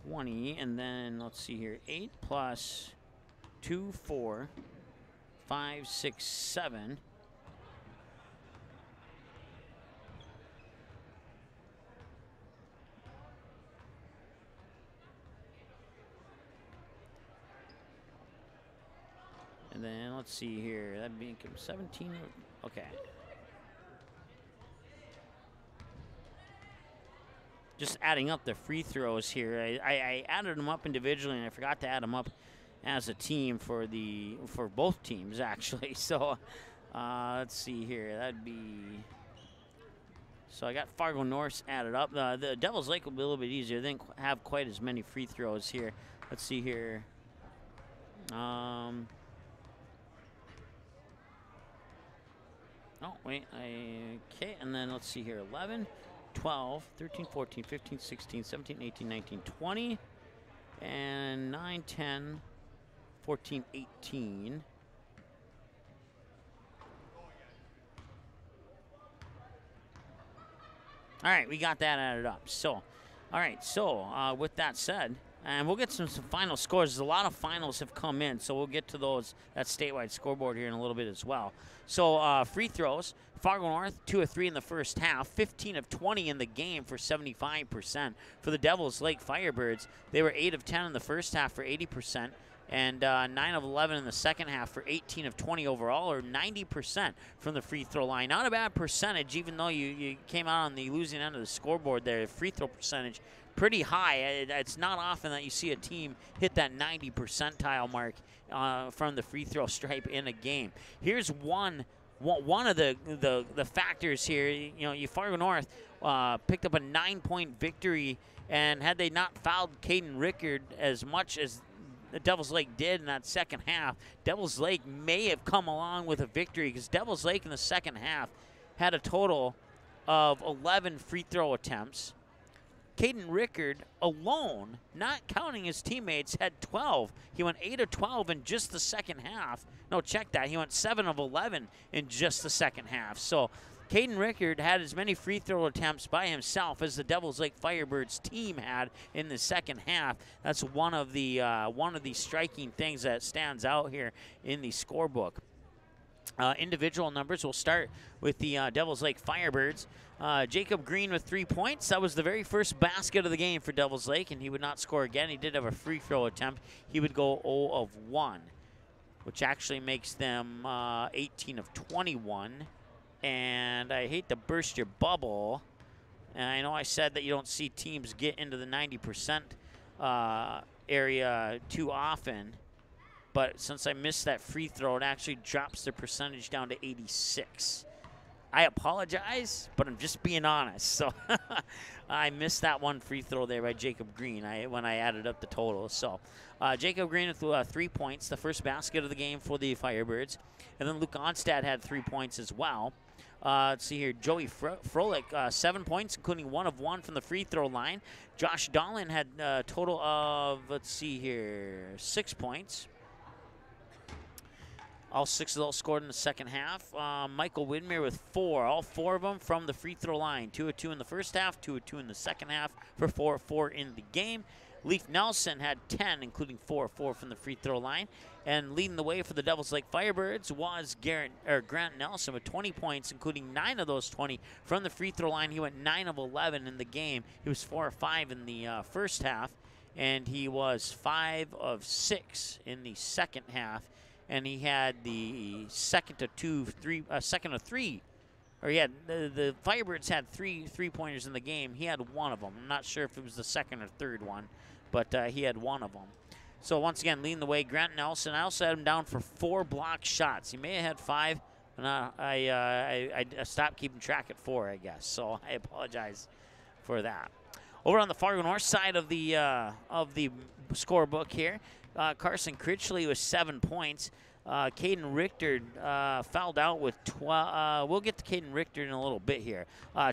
20. And then let's see here. 8 plus 2, 4, 5, 6, 7. And then let's see here, that'd be 17, okay. Just adding up the free throws here. I added them up individually, and I forgot to add them up as a team for both teams actually. So let's see here, that'd be, so I got Fargo North added up. The Devils Lake will be a little bit easier. They didn't have quite as many free throws here. Let's see here. Oh, wait, okay, and then let's see here, 11, 12, 13, 14, 15, 16, 17, 18, 19, 20, and 9, 10, 14, 18. All right, we got that added up. So, all right, so with that said, and we'll get some final scores. There's a lot of finals have come in, so we'll get to those, that statewide scoreboard here in a little bit as well. So free throws, Fargo North, 2 of 3 in the first half, 15 of 20 in the game for 75%. For the Devils Lake Firebirds, they were 8 of 10 in the first half for 80%, and 9 of 11 in the second half for 18 of 20 overall, or 90% from the free throw line. Not a bad percentage, even though you came out on the losing end of the scoreboard there. Free throw percentage pretty high. It's not often that you see a team hit that 90 percentile mark from the free throw stripe in a game. Here's one of the factors here. You know, Fargo North picked up a 9-point victory, and had they not fouled Caden Rickard as much as the Devils Lake did in that second half, Devils Lake may have come along with a victory, because Devils Lake in the second half had a total of 11 free throw attempts. Caden Rickard alone, not counting his teammates, had 12. He went 8 of 12 in just the second half. No, check that. He went 7 of 11 in just the second half. So Caden Rickard had as many free throw attempts by himself as the Devils Lake Firebirds team had in the second half. That's one of the striking things that stands out here in the scorebook. Individual numbers, we'll start with the Devils Lake Firebirds. Jacob Green with 3 points. That was the very first basket of the game for Devils Lake, and he would not score again. He did have a free throw attempt. He would go 0 of 1, which actually makes them 18 of 21. And I hate to burst your bubble. And I know I said that you don't see teams get into the 90% area too often. But since I missed that free throw, it actually drops the percentage down to 86. I apologize, but I'm just being honest. So I missed that one free throw there by Jacob Green when I added up the total. So Jacob Green with 3 points, the first basket of the game for the Firebirds. And then Luke Onstad had 3 points as well. Let's see here, Joey Froelich, 7 points, including 1 of 1 from the free throw line. Josh Dolan had a total of, let's see here, 6 points. All 6 of those scored in the second half. Michael Widmer with 4, all 4 of them from the free throw line. 2 of 2 in the first half, 2 of 2 in the second half for 4 of 4 in the game. Leaf Nelson had 10, including 4 from the free throw line. And leading the way for the Devils Lake Firebirds was Grant Nelson with 20 points, including 9 of those 20 from the free throw line. He went 9 of 11 in the game. He was 4 of 5 in the first half, and he was 5 of 6 in the second half. And he had the second of 3. Or he had the Firebirds had 3 3-pointers in the game. He had 1 of them. I'm not sure if it was the second or third one, but he had 1 of them. So once again, leading the way, Grant Nelson. I also had him down for 4 block shots. He may have had 5, and I stopped keeping track at 4, I guess. So I apologize for that. Over on the Fargo North side of the scorebook here, Carson Critchley with 7 points. Caden Richter fouled out with 12. We'll get to Caden Richter in a little bit here.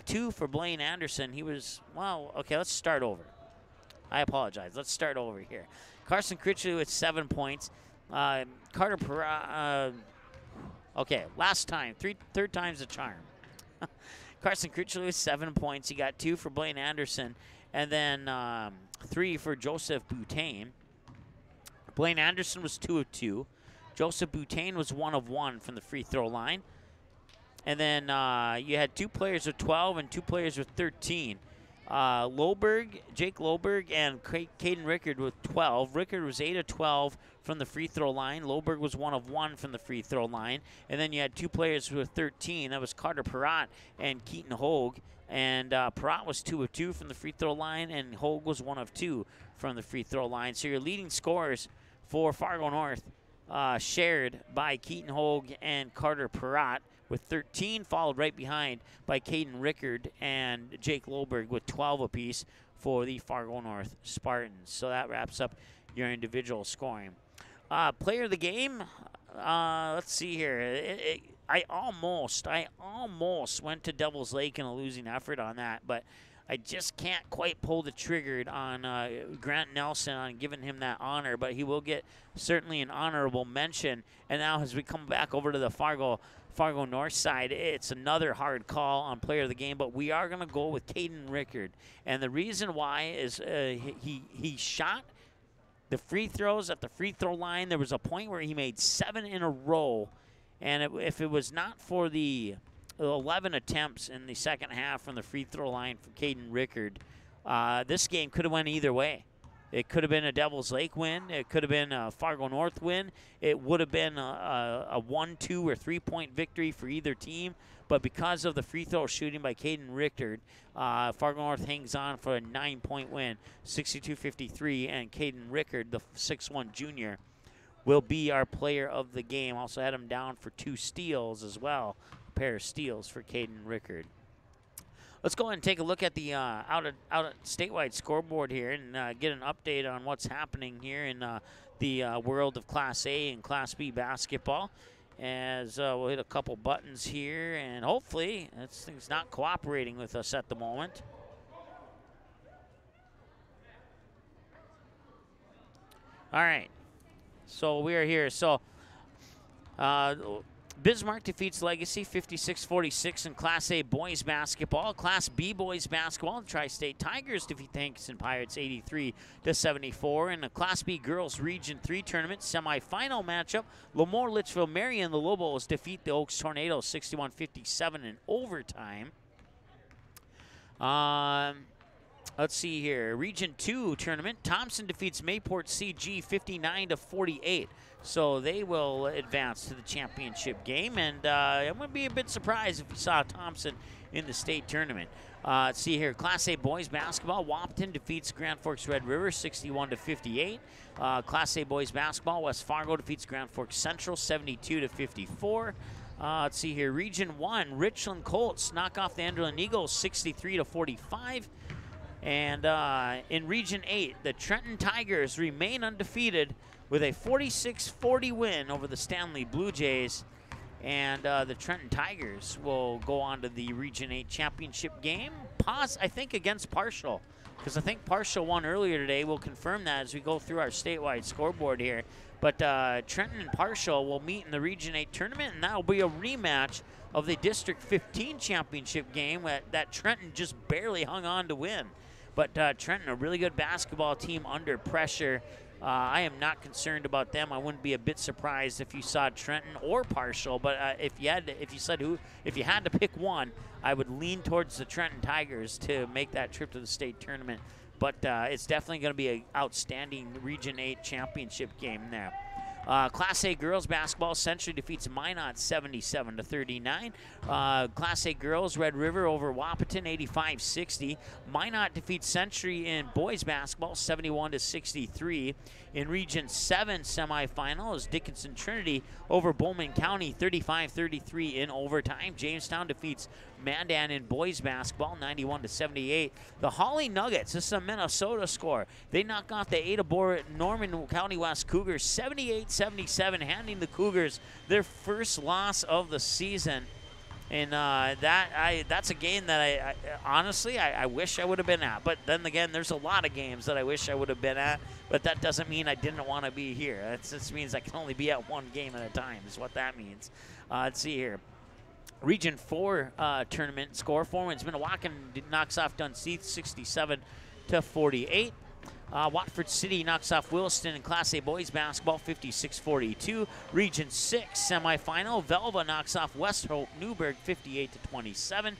2 for Blaine Anderson. He was, well, okay, let's start over. I apologize. Let's start over here. Carson Critchley with 7 points. Carter Perra, okay, last time. Third time's a charm. Carson Critchley with 7 points. He got 2 for Blaine Anderson, and then 3 for Joseph Boutain. Blaine Anderson was 2 of 2. Joseph Boutain was 1 of 1 from the free throw line. And then you had 2 players with 12 and 2 players with 13. Jake Loberg and Caden Rickard with 12. Rickard was 8 of 12 from the free throw line. Loberg was 1 of 1 from the free throw line. And then you had 2 players with 13. That was Carter Perrott and Keaton Hogue. And Perrott was 2 of 2 from the free throw line, and Hogue was 1 of 2 from the free throw line. So your leading scorers for Fargo North shared by Keaton Hogue and Carter Perrott with 13, followed right behind by Caden Rickard and Jake Loberg with 12 apiece for the Fargo North Spartans. So that wraps up your individual scoring. Player of the game, let's see here. I almost went to Devil's Lake in a losing effort on that, but I just can't quite pull the trigger on Grant Nelson on giving him that honor, but he will get certainly an honorable mention. And now as we come back over to the Fargo North side, it's another hard call on player of the game, but we are going to go with Caden Rickard. And the reason why is he shot the free throws at the free throw line. There was a point where he made 7 in a row, and if it was not for the 11 attempts in the second half from the free throw line for Caden Rickard, this game could have went either way. It could have been a Devil's Lake win. It could have been a Fargo North win. It would have been a 1, 2, or 3-point victory for either team. But because of the free throw shooting by Caden Rickard, Fargo North hangs on for a 9-point win, 62-53. And Caden Rickard, the 6'1 junior, will be our player of the game. Also had him down for 2 steals as well. A pair of steals for Caden Rickard. Let's go ahead and take a look at the out at statewide scoreboard here and get an update on what's happening here in the world of Class A and Class B basketball. As we'll hit a couple buttons here, and hopefully this thing's not cooperating with us at the moment. All right, so we are here. So Bismarck defeats Legacy 56-46 in Class A boys basketball. Class B boys basketball, the Tri-State Tigers defeat the Hankinson Pirates 83-74. In the Class B girls Region 3 tournament semifinal matchup, Lemoore Litchfield Marion, the Lobos defeat the Oaks Tornadoes 61-57 in overtime. Let's see here. Region 2 tournament, Thompson defeats Mayport CG 59-48. So they will advance to the championship game, and I'm going to be a bit surprised if we saw Thompson in the state tournament. Let's see here. Class A boys basketball, Wampton defeats Grand Forks Red River 61-58. Class A boys basketball, West Fargo defeats Grand Forks Central 72-54. Let's see here. Region 1, Richland Colts knock off the Enderlin Eagles 63-45. And in Region 8, the Trenton Tigers remain undefeated with a 46-40 win over the Stanley Blue Jays. And the Trenton Tigers will go on to the Region 8 championship game, I think against Partial, because I think Partial won earlier today. We'll confirm that as we go through our statewide scoreboard here. But Trenton and Partial will meet in the Region 8 tournament, and that will be a rematch of the District 15 championship game that Trenton just barely hung on to win. But Trenton, a really good basketball team under pressure. I am not concerned about them. I wouldn't be a bit surprised if you saw Trenton or Partial. But if you had to pick one, I would lean towards the Trenton Tigers to make that trip to the state tournament. But it's definitely going to be an outstanding Region 8 championship game there. Class A girls basketball, Century defeats Minot 77-39. Class A girls, Red River over Wahpeton 85-60. Minot defeats Century in boys basketball 71-63. In Region 7 semifinal is Dickinson Trinity over Bowman County 35-33 in overtime. Jamestown defeats Mandan in boys basketball 91-78. The Holly Nuggets, this is a Minnesota score. They knock off the Ada Bor Norman County West Cougars 78-77, handing the Cougars their first loss of the season. And that's a game that I honestly wish I would have been at. But then again, there's a lot of games that I wish I would have been at. But that doesn't mean I didn't want to be here. That just means I can only be at one game at a time is what that means. Let's see here. Region 4 tournament score. Foreman's Minnewacan knocks off Dunseith 67-48. Watford City knocks off Williston in Class A boys basketball 56-42. Region 6 semifinal. Velva knocks off West Hope Newburgh 58-27.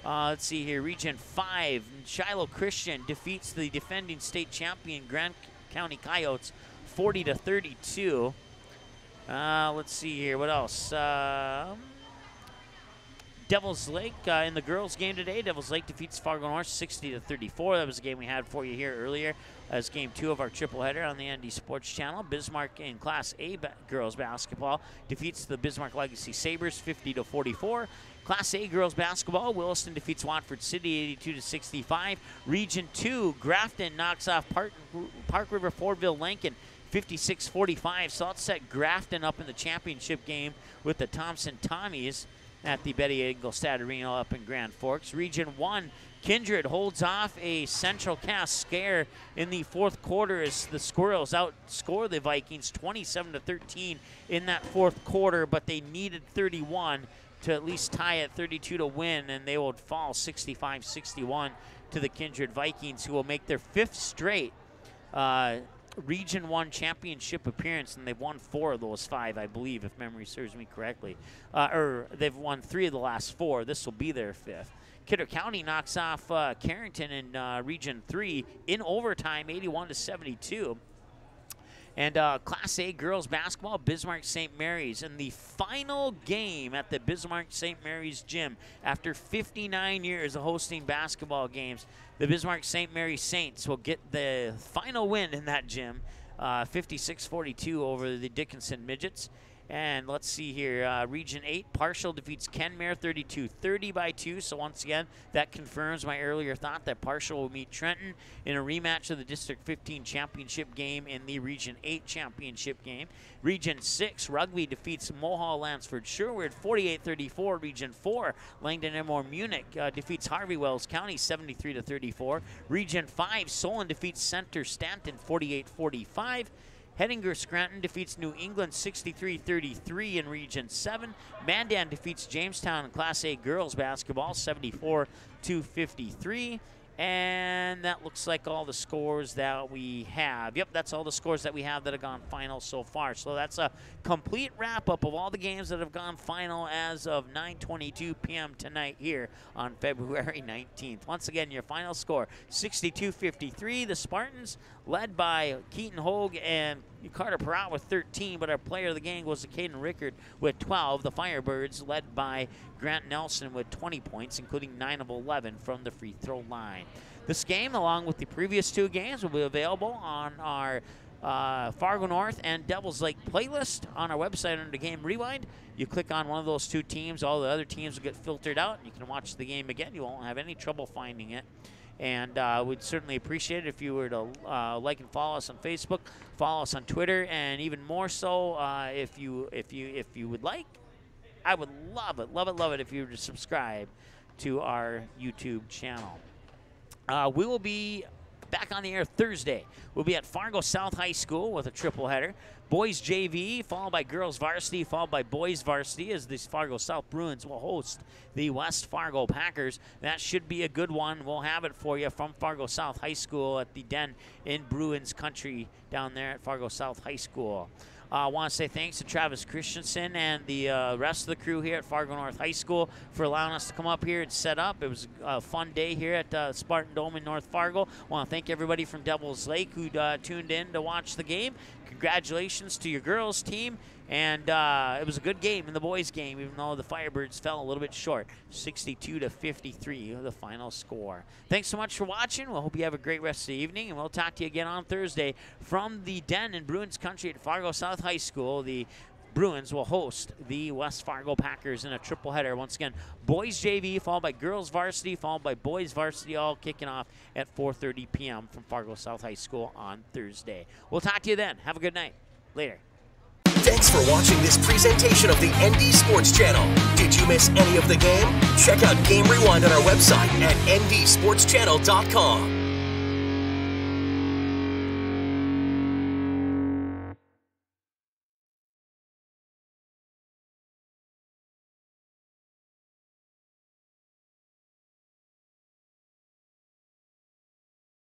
Let's see here. Region 5, Shiloh Christian defeats the defending state champion Grant County Coyotes 40-32. Let's see here. What else? Devils Lake in the girls' game today. Devils Lake defeats Fargo North 60-34. That was a game we had for you here earlier as game 2 of our triple header on the ND Sports Channel. Bismarck in Class A girls basketball defeats the Bismarck Legacy Sabres 50-44. Class A girls basketball, Williston defeats Watford City 82-65. Region 2, Grafton knocks off Park River Fordville Lincoln 56-45. So let's set Grafton up in the championship game with the Thompson Tommies at the Betty Engelstad Arena up in Grand Forks. Region 1, Kindred holds off a Central Cass scare in the fourth quarter as the Squirrels outscore the Vikings 27-13 in that fourth quarter, but they needed 31 to at least tie at 32 to win, and they will fall 65-61 to the Kindred Vikings, who will make their 5th straight Region 1 championship appearance, and they've won 4 of those 5, I believe, if memory serves me correctly. Or they've won 3 of the last 4. This will be their 5th. Kidder County knocks off Carrington in Region 3 in overtime, 81-72. And Class A girls basketball, Bismarck St. Mary's in the final game at the Bismarck St. Mary's gym. After 59 years of hosting basketball games, the Bismarck St. Mary's Saints will get the final win in that gym, 56-42 over the Dickinson Midgets. And let's see here, Region 8, Partial defeats Kenmare 32-30 by 2. So once again, that confirms my earlier thought that Partial will meet Trenton in a rematch of the District 15 championship game in the Region 8 championship game. Region 6, Rugby defeats Mohall Lansford Sherwood 48-34. Region 4, Langdon Emor Munich defeats Harvey Wells County 73-34. Region 5, Solon defeats Center Stanton 48-45. Hettinger Scranton defeats New England 63-33 in Region 7. Mandan defeats Jamestown in Class A girls basketball 74-53. And that looks like all the scores that we have. Yep, that's all the scores that we have that have gone final so far. So that's a complete wrap-up of all the games that have gone final as of 9:22 p.m. tonight here on February 19th. Once again, your final score, 62-53. The Spartans, led by Keaton Hogue and Carter Perrott with 13, but our player of the game was Caden Rickard with 12. The Firebirds, led by Grant Nelson with 20 points, including 9 of 11 from the free throw line. This game, along with the previous 2 games, will be available on our Fargo North and Devils Lake playlist on our website under Game Rewind. You click on one of those 2 teams, all the other teams will get filtered out, and you can watch the game again. You won't have any trouble finding it. And we'd certainly appreciate it if you were to like and follow us on Facebook, follow us on Twitter, and even more so if you would like. I would love it if you were to subscribe to our YouTube channel. We will be back on the air Thursday. We'll be at Fargo South High School with a triple header. Boys JV, followed by girls varsity, followed by boys varsity, as the Fargo South Bruins will host the West Fargo Packers. That should be a good one. We'll have it for you from Fargo South High School at the Den in Bruins country down there at Fargo South High School. I want to say thanks to Travis Christensen and the rest of the crew here at Fargo North High School for allowing us to come up here and set up. It was a fun day here at Spartan Dome in North Fargo. I want to thank everybody from Devil's Lake who tuned in to watch the game. Congratulations to your girls team. And it was a good game in the boys' game, even though the Firebirds fell a little bit short. 62-53, the final score. Thanks so much for watching. We hope you have a great rest of the evening, and we'll talk to you again on Thursday from the Den in Bruins country at Fargo South High School. The Bruins will host the West Fargo Packers in a triple header. Once again, boys JV, followed by girls varsity, followed by boys varsity, all kicking off at 4:30 p.m. from Fargo South High School on Thursday. We'll talk to you then. Have a good night. Later. Thanks for watching this presentation of the ND Sports Channel. Did you miss any of the game? Check out Game Rewind on our website at ndsportschannel.com.